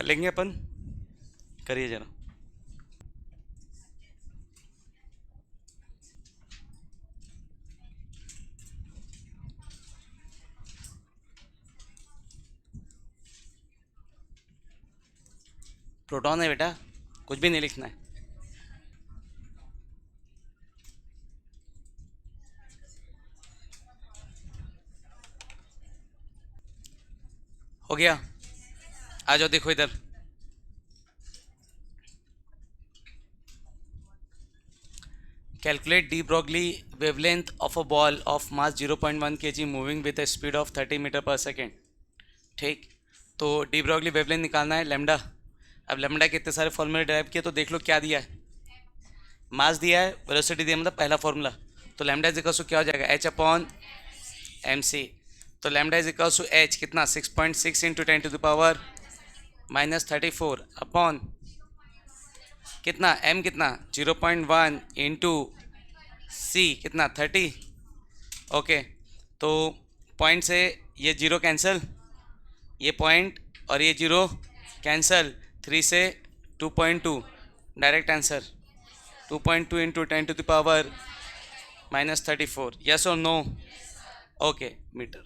कर लेंगे अपन, करिए जरा। प्रोटॉन है बेटा, कुछ भी नहीं लिखना है। हो गया, आ जाओ देखो इधर। Calculate de Broglie wavelength of a ball of mass 0.1 kg moving with a speed of 30 metre पर सेकेंड। ठीक, तो डी ब्रॉगली वेवलेंथ निकालना है लैम्डा। अब लैम्डा के इतने सारे फॉर्मूले ड्राइव किए, तो देख लो क्या दिया है, मास दिया है, वेलोसिटी दिया, मतलब पहला फॉर्मूला। तो लैम्डा इज इक्वल टू क्या हो जाएगा, एच अपॉन एम सी। तो lambda is equal to H कितना, 6.6 into 10 to the power -34 upon कितना, एम कितना 0.1 इंटू सी कितना 30। ओके, तो पॉइंट से ये जीरो कैंसिल, ये पॉइंट और ये जीरो कैंसिल, 3 से 2.2 direct answer, 2.2 into 10 to the power -34। Yes और नो? Okay, metre.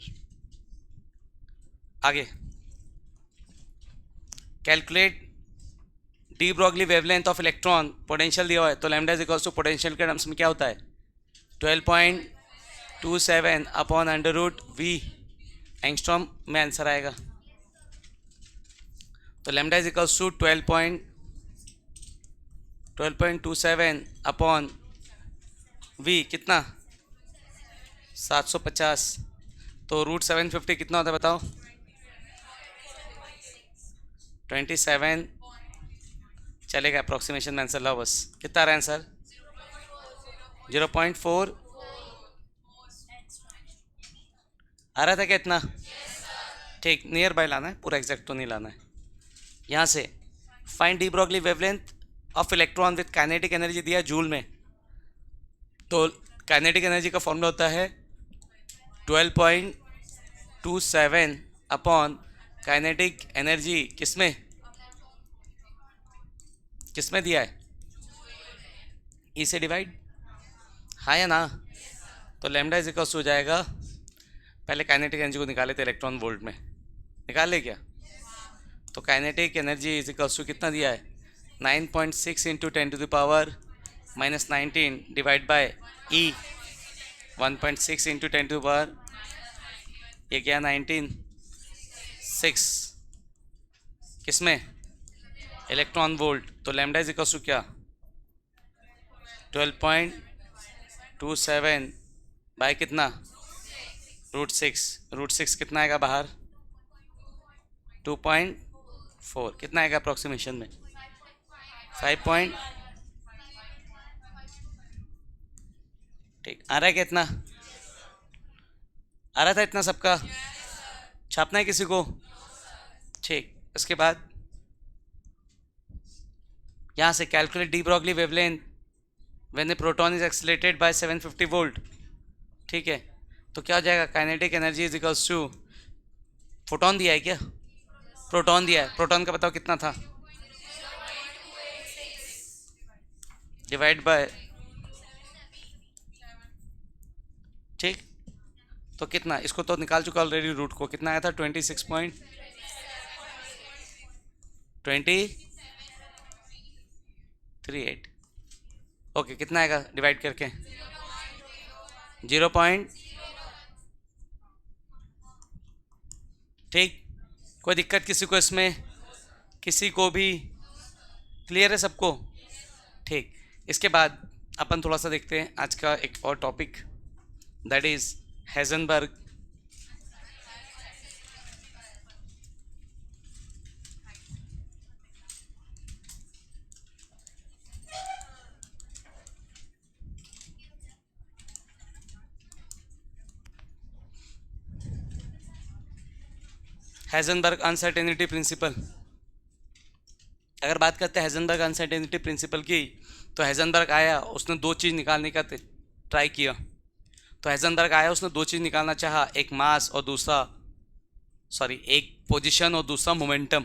आगे calculate de Broglie wavelength of electron, potential दिया हुआ है, तो lambda is equal to potential के टर्म्स में क्या होता है, 12.27 upon under root V angstrom में आंसर आएगा। तो lambda is equal to 12.27 upon V कितना 750, तो रूट 750 कितना होता है बताओ, 27 चलेगा, अप्रॉक्सीमेशन में आंसर लाओ बस। कितना आ रहा है आंसर, 0.4 आ रहा था क्या इतना? ठीक, नियर बाय लाना है, पूरा एग्जैक्ट तो नहीं लाना है। यहाँ से find D Broglie wavelength of electron with kinetic energy दिया जूल में। तो काइनेटिक एनर्जी का फॉर्मूला होता है 12.27 अपॉन काइनेटिक एनर्जी किसमें किसमें दिया है, ई से डिवाइड, हाँ या ना? तो लैम्डा इज इक्वल हो जाएगा, पहले काइनेटिक एनर्जी को निकाले थे इलेक्ट्रॉन वोल्ट में, निकाल ले क्या? तो kinetic energy is equal to कितना दिया है, 9.6 into 10 to the power -19 divide by E 1.6 into 10 to the power, ये क्या 19 6 किसमें, इलेक्ट्रॉन वोल्ट। तो लैम्डा इज इक्वल टू क्या, 12.27 बाय कितना, √6 कितना आएगा बाहर, 2.4 कितना आएगा अप्रॉक्सीमेशन में, 5 ठीक आ रहा है क्या इतना, आ रहा था इतना सबका, छापना है किसी को? ठीक, इसके बाद यहाँ से calculate de Broglie wavelength when the proton is accelerated by 750 volt. ठीक है, तो क्या हो जाएगा, kinetic energy is equals to, photon दिया है क्या, प्रोटॉन दिया है, प्रोटॉन का बताओ कितना था, डिवाइड बाय, ठीक, तो कितना, इसको तो निकाल चुका ऑलरेडी रूट को, कितना आया था 26.238। ओके, कितना आएगा डिवाइड करके, 0. ठीक, कोई दिक्कत किसी को इसमें, किसी को भी क्लियर है सबको? ठीक, इसके बाद अपन थोड़ा सा देखते हैं आज का एक और topic, that is Heisenberg. Heisenberg uncertainty principle. अगर बात करते हैं हेजनबर्ग अनसर्टेनिटी प्रिंसिपल की, तो हेजनबर्ग आया, उसने दो चीज़ निकालने का ट्राई किया। तो हेजनबर्ग आया, उसने दो चीज़ निकालना चाहा, एक मास और दूसरा एक पोजीशन और दूसरा मोमेंटम।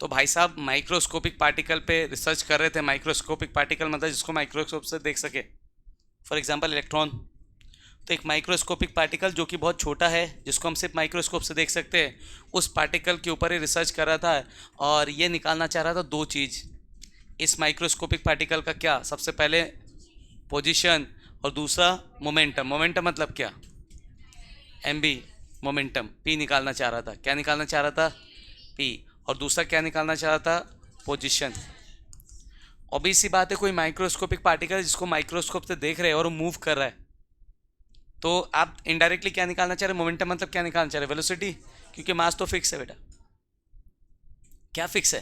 तो भाई साहब माइक्रोस्कोपिक पार्टिकल पे रिसर्च कर रहे थे। माइक्रोस्कोपिक पार्टिकल मतलब जिसको माइक्रोस्कोप से देख सके, फॉर एग्जांपल इलेक्ट्रॉन। तो एक माइक्रोस्कोपिक पार्टिकल जो कि बहुत छोटा है, जिसको हम सिर्फ माइक्रोस्कोप से देख सकते हैं, उस पार्टिकल के ऊपर ही रिसर्च कर रहा था और ये निकालना चाह रहा था दो चीज़ इस माइक्रोस्कोपिक पार्टिकल का। क्या? सबसे पहले पोजीशन और दूसरा मोमेंटम। मोमेंटम मतलब क्या? M B. मोमेंटम पी निकालना चाह रहा था। क्या निकालना चाह रहा था? पी। और दूसरा क्या निकालना चाह रहा था? पोजीशन। ऑब्वियस सी बात है, कोई माइक्रोस्कोपिक पार्टिकल जिसको माइक्रोस्कोप से देख रहे हैं और वो मूव कर रहा है, तो आप इनडायरेक्टली क्या निकालना चाह रहे हैं? मोमेंटम मतलब क्या निकालना चाह रहे हैं? वेलोसिटी। क्योंकि मास तो फिक्स है बेटा। क्या फिक्स है?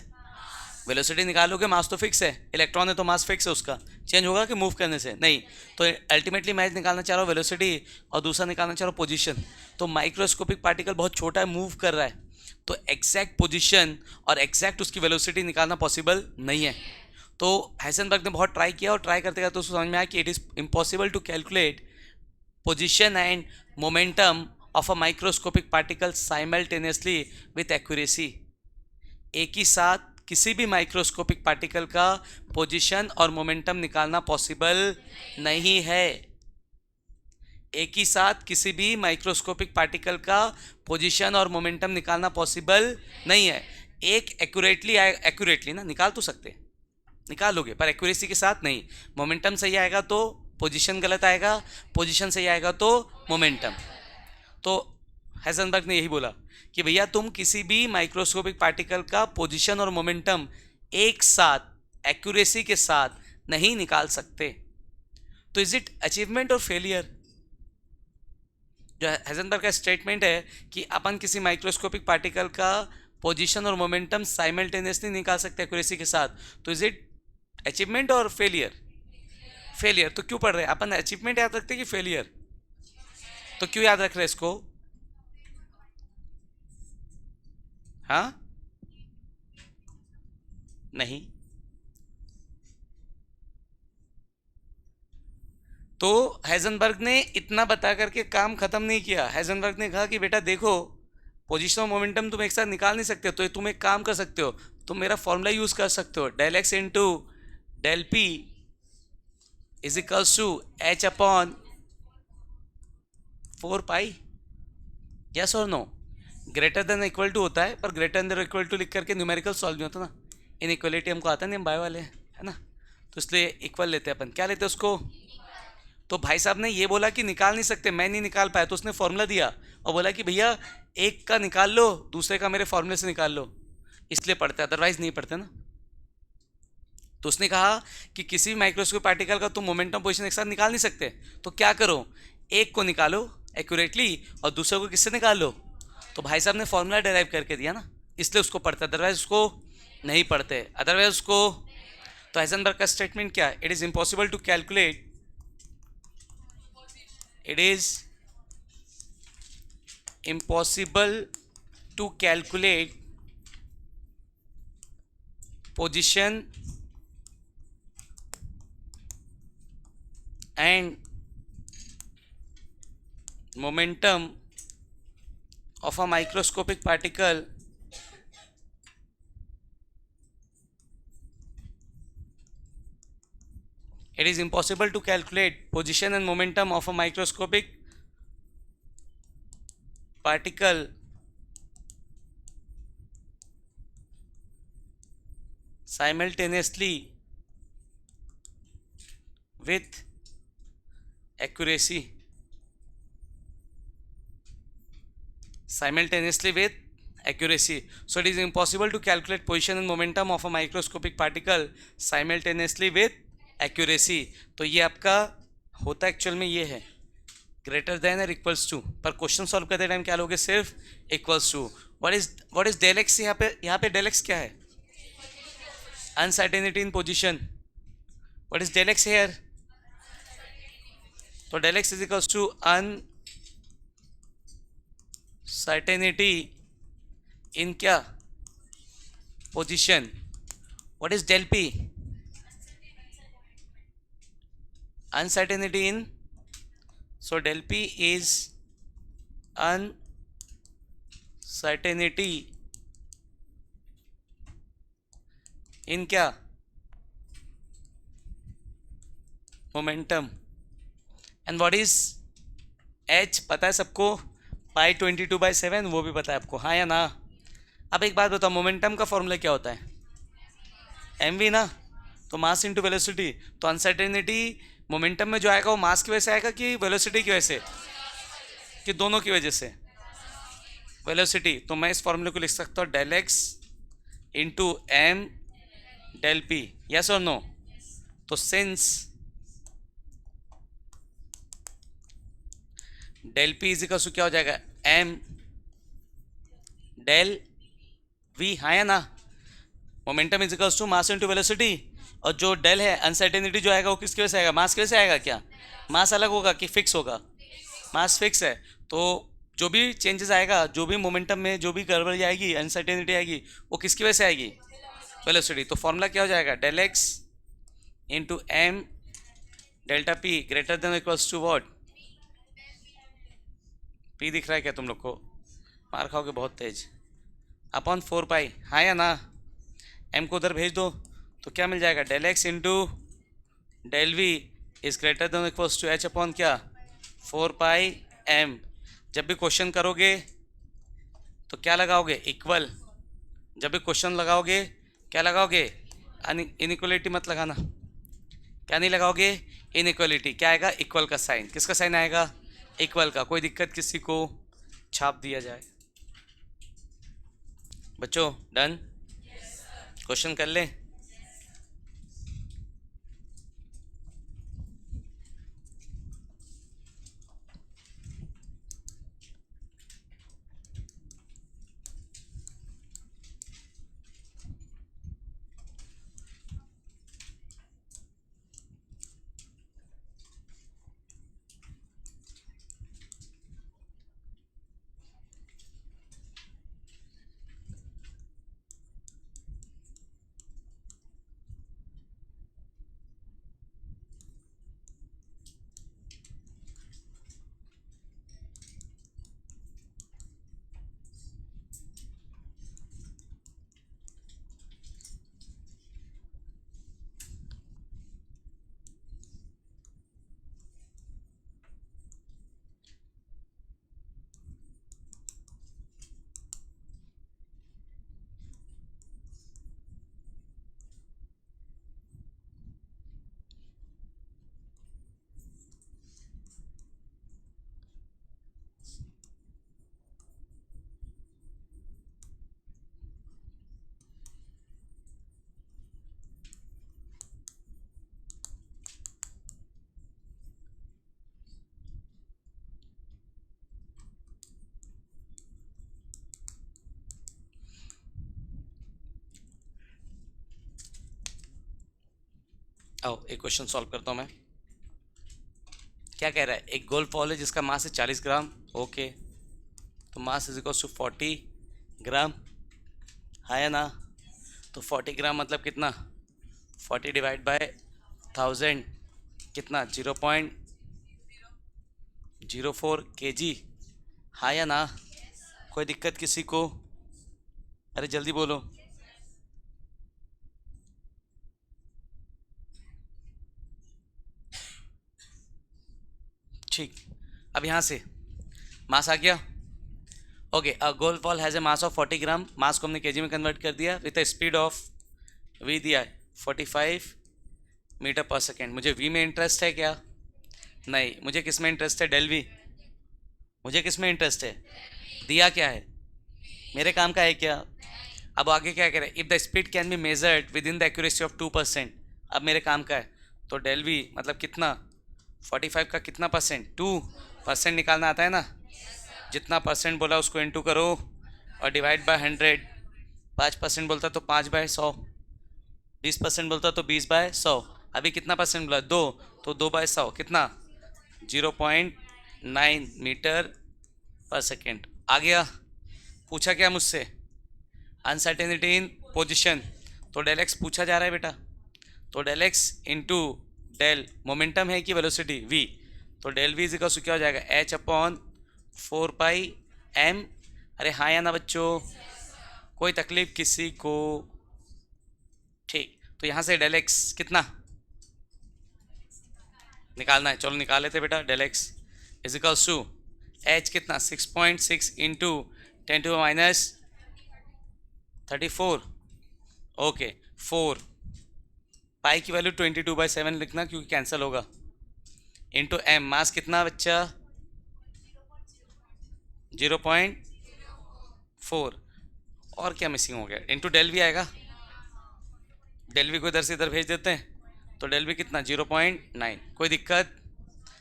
वेलोसिटी निकालोगे, मास तो फिक्स है। इलेक्ट्रॉन है तो मास फिक्स है, उसका चेंज होगा कि मूव करने से? नहीं। तो अल्टीमेटली मैं निकालना चाह रहा हूँ वेलोसिटी और दूसरा निकालना चाह रहा हूँ पोजीशन। तो माइक्रोस्कोपिक पार्टिकल बहुत छोटा है, मूव कर रहा है, तो एग्जैक्ट पोजीशन और एग्जैक्ट उसकी वेलोसिटी निकालना पॉसिबल नहीं है। तो हाइसेनबर्ग ने बहुत ट्राई किया और ट्राई करते करते उसको समझ में आया कि it is impossible to calculate position and momentum of a microscopic particle simultaneously with accuracy। एक ही साथ किसी भी माइक्रोस्कोपिक पार्टिकल का पोजीशन और मोमेंटम निकालना पॉसिबल नहीं है। एक ही साथ किसी भी माइक्रोस्कोपिक पार्टिकल का पोजीशन और मोमेंटम निकालना पॉसिबल नहीं है। एक एक्यूरेटली ना निकाल तो सकते, निकालोगे, पर एक्यूरेसी के साथ नहीं। मोमेंटम सही आएगा तो पोजीशन गलत आएगा, पोजीशन सही आएगा तो मोमेंटम। तो हाइजेनबर्ग ने यही बोला कि भैया तुम किसी भी माइक्रोस्कोपिक पार्टिकल का पोजीशन और मोमेंटम एक साथ एक्यूरेसी के साथ नहीं निकाल सकते। तो इज इट अचीवमेंट और फेलियर? जो हाइजेनबर्ग का स्टेटमेंट है कि अपन किसी माइक्रोस्कोपिक पार्टिकल का पोजीशन और मोमेंटम साइमल्टेनियसली निकाल सकते हैं एक्यूरेसी के साथ, तो इज इट अचीवमेंट और फेलियर? फेलियर। तो क्यों पढ़ रहे हैं अपन? अचीवमेंट याद रखते हैं कि फेलियर? तो क्यों याद रख रहे हैं इसको? हाँ? नहीं। तो हाइजेनबर्ग ने इतना बता करके काम खत्म नहीं किया। हाइजेनबर्ग ने कहा कि बेटा देखो, पोजीशन और मोमेंटम तुम एक साथ निकाल नहीं सकते, तो तुम एक काम कर सकते हो, तुम मेरा फॉर्मूला यूज कर सकते हो, del x into del P is equals to H upon 4 pi. Yes और no? Greater than equal to होता है, पर ग्रेटर देन इक्वल टू लिख करके न्यूमेरिकल सॉल्व नहीं होता ना। इनइक्वलिटी हमको आता नहीं, हम बायो वाले है ना, तो इसलिए इक्वल लेते हैं अपन। क्या लेते हैं उसको? तो भाई साहब ने ये बोला कि निकाल नहीं सकते, मैं नहीं निकाल पाया, तो उसने फॉर्मूला दिया और बोला कि भैया एक का निकाल लो, दूसरे का मेरे फॉर्मूले से निकाल लो, इसलिए पढ़ते, अदरवाइज नहीं पढ़ते ना। तो उसने कहा कि किसी भी माइक्रोस्कोप पार्टिकल का तुम मोमेंटम पोजीशन एक साथ निकाल नहीं सकते, तो क्या करो, एक को निकालो एक्यूरेटली और दूसरे को किससे निकाल लो। तो भाई साहब ने फॉर्मूला डिराइव करके दिया ना, इसलिए उसको पढ़ते, अदरवाइज उसको नहीं पढ़ते, अदरवाइज उसको। तो हाइजेनबर्ग का स्टेटमेंट क्या है? It is impossible to calculate, इट इज impossible to calculate position and momentum of a microscopic particle it is impossible to calculate position and momentum of a microscopic particle simultaneously with accuracy, simultaneously with accuracy. So it is impossible to calculate position and momentum of a microscopic particle simultaneously with accuracy. तो ये आपका होता actual में ये है greater than और equals to, पर question solve करते टाइम क्या लोगे? सिर्फ equals to. What is del X? यहाँ पे डेल एक्स क्या है? Uncertainty in position. What is del X here? तो del x is equals to uncertainty in क्या? Position. What is del P? uncertainty in, so del p is uncertainty in क्या, momentum. And what is H, पता है सबको, π22/7, वो भी पता है आपको, हाँ या ना। अब एक बात बताओ, मोमेंटम का फॉर्मूला क्या होता है, एम वी ना। तो मास इंटू वेलोसिटी, तो अनसर्टेनिटी मोमेंटम में जो आएगा वो मास की वजह से आएगा कि वेलोसिटी की वजह से, कि दोनों की वजह से, वेलोसिटी। तो मैं इस फॉर्मूले को लिख सकता हूँ del x into m del p, yes और नो। तो since del p is equal to क्या हो जाएगा, एम डेल वी, हाँ या ना। Momentum is equals to mass into velocity, और जो डेल है अनसर्टेनिटी जो आएगा वो किसकी वजह से आएगा, मास की वजह से आएगा क्या, मास अलग होगा कि फिक्स होगा, मास फिक्स है। तो जो भी चेंजेस आएगा, जो भी मोमेंटम में जो भी गड़बड़ी आएगी, अनसर्टेनिटी आएगी, वो किसकी वजह से आएगी, वेलोसिटी। तो फॉर्मूला क्या हो जाएगा, del x into m delta p greater than equals to what, p दिख रहा है क्या तुम लोग को, मार खाओगे बहुत तेज, अपॉन 4 पाई, हाँ या ना। एम को उधर भेज दो तो क्या मिल जाएगा, del x into del v is greater than equals to H upon क्या, 4 पाई एम। जब भी क्वेश्चन करोगे तो क्या लगाओगे, इक्वल। जब भी क्वेश्चन लगाओगे क्या लगाओगे, इनइक्वलिटी मत लगाना, क्या नहीं लगाओगे, इनइक्वलिटी। क्या आएगा, इक्वल का साइन, किसका साइन आएगा, इक्वल का। कोई दिक्कत किसी को, छाप दिया जाए। बच्चों डन, क्वेश्चन कर ले। आओ एक क्वेश्चन सॉल्व करता हूँ मैं। क्या कह रहा है, एक गोल्फ बॉल है जिसका मास है 40 ग्राम, ओके। तो मास इज इक्वल टू 40 ग्राम, हाँ या ना। तो 40 ग्राम मतलब कितना, 40 डिवाइड बाय 1000, कितना, 0.04 kg, हाँ या ना। कोई दिक्कत किसी को, अरे जल्दी बोलो। ठीक, अब यहाँ से मास आ गया, okay. A golf ball has a mass of 40 gram, mass को हमने केजी में कन्वर्ट कर दिया, with a speed of, v दिया है 45 मीटर पर सेकेंड। मुझे वी में इंटरेस्ट है क्या, नहीं, मुझे किस में इंटरेस्ट है, डेल वी। मुझे किस में इंटरेस्ट है, दिया क्या है, मेरे काम का है क्या। अब आगे क्या करें, if the speed can be measured with in the accuracy of 2%, अब मेरे काम का है। तो डेल वी मतलब कितना, 45 का कितना परसेंट, 2% निकालना आता है ना। जितना परसेंट बोला उसको इंटू करो और डिवाइड बाय 100। 5% बोलता तो 5/100, 20% बोलता तो 20/100। अभी कितना परसेंट बोला, 2, तो 2/100 कितना, 0.9 मीटर पर सेकेंड। आ गया, पूछा क्या मुझसे, अनसर्टेनिटी इन पोजिशन, तो डेल एक्स पूछा जा रहा है बेटा। तो del x into del momentum है कि वेलोसिटी, वी। तो डेल वी इजिकल क्या हो जाएगा, एच अपॉन 4 पाई एम। अरे हाँ या ना बच्चों, कोई तकलीफ किसी को, ठीक, तो यहाँ से डेल एक्स कितना निकालना है, चलो निकाल लेते बेटा। Del x is equals to H कितना 6.6 इंटू 10⁻34। ओके, 4 पाई की वैल्यू 22/7 लिखना क्योंकि कैंसिल होगा। इंटू एम, मास कितना बच्चा 0.4। और क्या मिसिंग हो गया, इंटू डेल भी आएगा, डेल वी को इधर से इधर भेज देते हैं तो डेल वी कितना 0.9। कोई दिक्कत,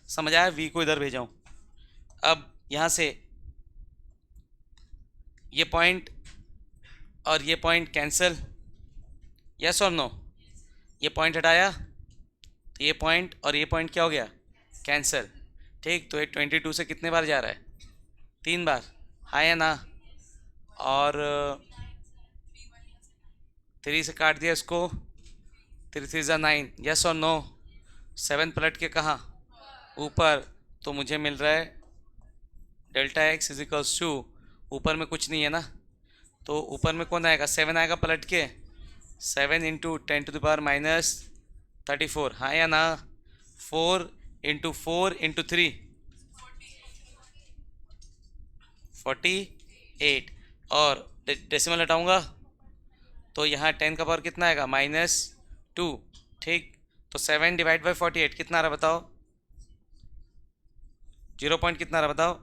समझ आया, वी को इधर भेजाऊँ। अब यहाँ से ये पॉइंट और ये पॉइंट कैंसिल, यस और नो, ये पॉइंट हटाया तो ये पॉइंट और ये पॉइंट क्या हो गया, कैंसिल। ठीक, तो ये 22 से कितने बार जा रहा है, 3 बार, हाँ या ना। और 3 से काट दिया इसको, 3 3 ज़ा 9, यस और नो। 7 पलट के कहाँ, ऊपर, तो मुझे मिल रहा है delta x is equals to, ऊपर में कुछ नहीं है ना, तो ऊपर में कौन आएगा, 7 आएगा पलट के, 7 इंटू 10⁻34, हाँ या ना। 4 इंटू 4 इंटू 3 48, और डेसिमल हटाऊंगा तो यहाँ 10 का पावर कितना आएगा -2। ठीक, तो 7/48 कितना आ रहा बताओ, 0 पॉइंट कितना आ रहा बताओ,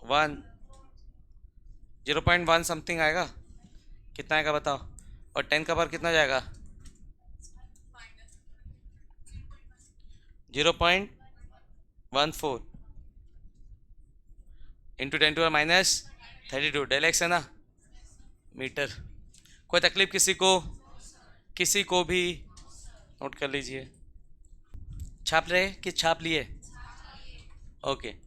1 0.1 समथिंग आएगा, कितना आएगा बताओ। और 10 का पावर कितना जाएगा 0.14 इंटू 10⁻32, डेल एक्स है ना मीटर। कोई तकलीफ किसी को, किसी को भी, नोट कर लीजिए। छाप रहे कि छाप लिए, ओके।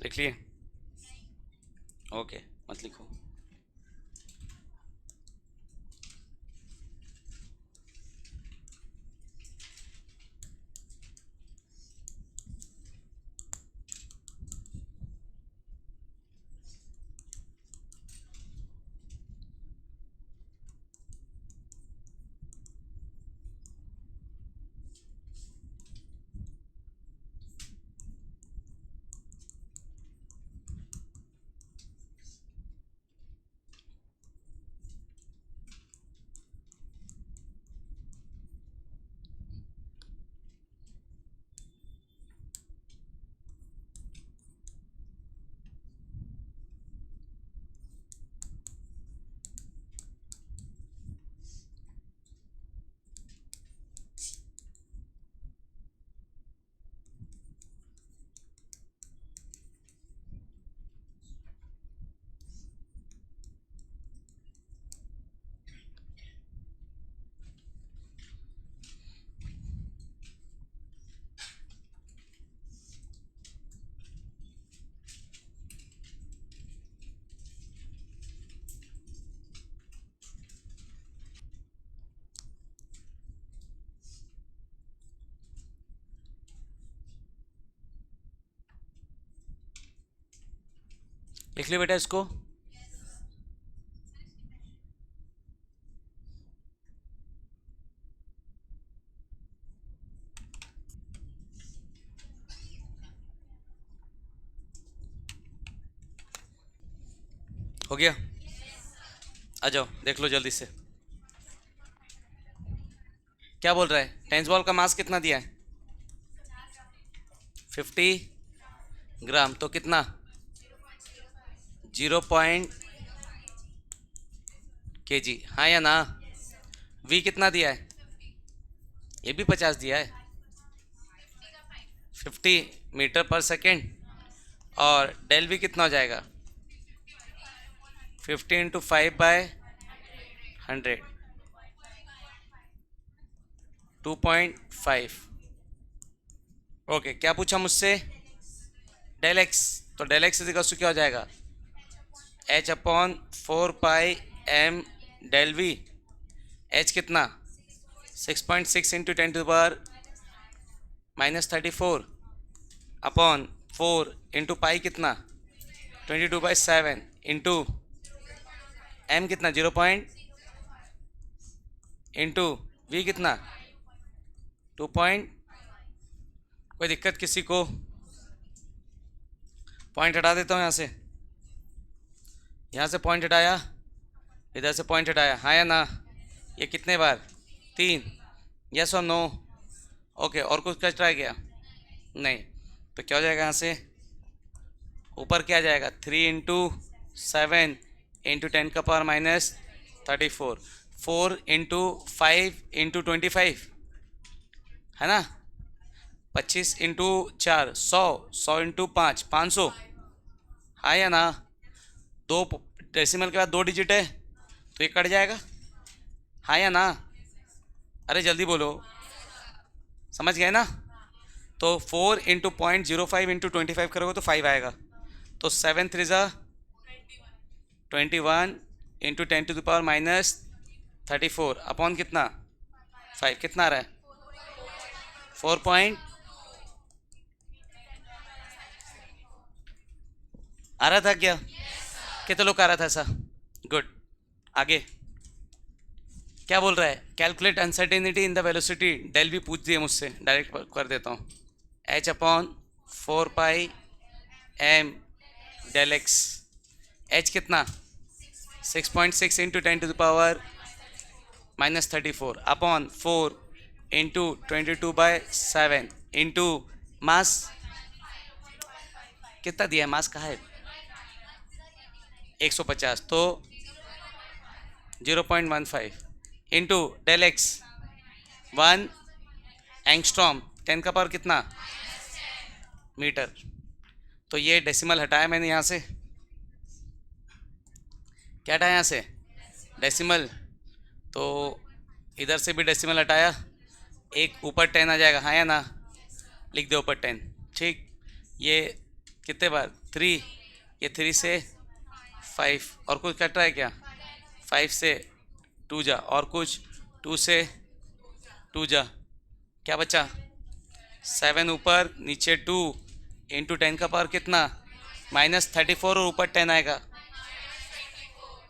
लिख लिए, ओके, मत लिखो। लिख लिया बेटा इसको। हो गया? आ जाओ देख लो जल्दी से। क्या बोल रहा है? टेनिस बॉल का मास कितना दिया है? 50 ग्राम। तो कितना? 0 kg, हाँ या ना? वी कितना दिया है? ये भी 50 दिया है। 50 मीटर पर सेकेंड। और डेल वी कितना हो जाएगा? 50 × 5/100, 2.5। ओके, क्या पूछा मुझसे? Del x. तो डेल एक्स इजिकल्स टू क्या हो जाएगा? H/4πm del we. एच कितना? 6.6 इंटू 10⁻⁻34 अपॉन 4 इंटू पाई कितना? 22/7 इंटू एम कितना? 0 इंटू वी कितना? 2 कोई दिक्कत किसी को? पॉइंट हटा देता हूँ यहाँ से पॉइंट हटाया, इधर से पॉइंट हटाया, हाँ या ना? ये कितने बार? 3। यस और नो? ओके, और कुछ कर ट्राई किया? नहीं। तो क्या हो जाएगा? यहाँ से ऊपर क्या आ जाएगा? 3 इंटू 7 इंटू 10⁻⁻34, 4 इंटू 5 इंटू 25, है ना? 25 इंटू 4 100, 100 इंटू 5 500, हाँ या ना? 2 डेसिमल के बाद 2 डिजिट है तो ये कट जाएगा, हाँ या ना? अरे जल्दी बोलो, समझ गए ना? तो 4 इंटू 0.05 इंटू 25 करोगे तो 5 आएगा। तो 7 3 ज़ा 21 इंटू 10⁻⁻34 अपॉन कितना? 5। कितना आ रहा है? 4 पॉइंट आ रहा था क्या? कितने लोग आ रहा था ऐसा? गुड। आगे क्या बोल रहा है? Calculate uncertainty in the velocity del भी पूछ दिए मुझसे, डायरेक्ट कर देता हूँ। H/4πm del x. एच कितना? 6.6 into 10⁻⁻34 upon 4 into 22/7 into mass कितना दिया है? मास कहाँ है? 150, तो 0.15 इंटू डेल एक्स 1 एंगस्ट्रॉम, 10 का पावर कितना? मीटर। तो ये डेसिमल हटाया मैंने यहाँ से। क्या हटाया यहाँ से? डेसिमल। तो इधर से भी डेसिमल हटाया, एक ऊपर 10 आ जाएगा, हाँ या ना? लिख दो ऊपर 10। ठीक, ये कितने बार? 3। ये 3 से 5, और कुछ कट रहा है क्या? 5 से 2 जा, और कुछ 2 से 2 जा, क्या बचा? 7 ऊपर, नीचे 2 इंटू 10 का पावर कितना? -34, और ऊपर 10 आएगा,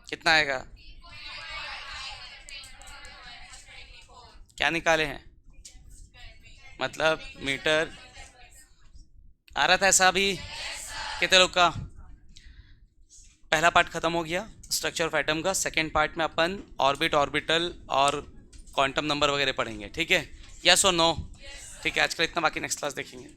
कितना आएगा? क्या निकाले हैं? मतलब मीटर आ रहा था ऐसा भी? कितने लोग का? पहला पार्ट खत्म हो गया स्ट्रक्चर ऑफ एटम का। सेकेंड पार्ट में अपन ऑर्बिट, ऑर्बिटल और क्वांटम नंबर वगैरह पढ़ेंगे, ठीक है? यस और नो? ठीक है, आज कल इतना, बाकी नेक्स्ट क्लास देखेंगे।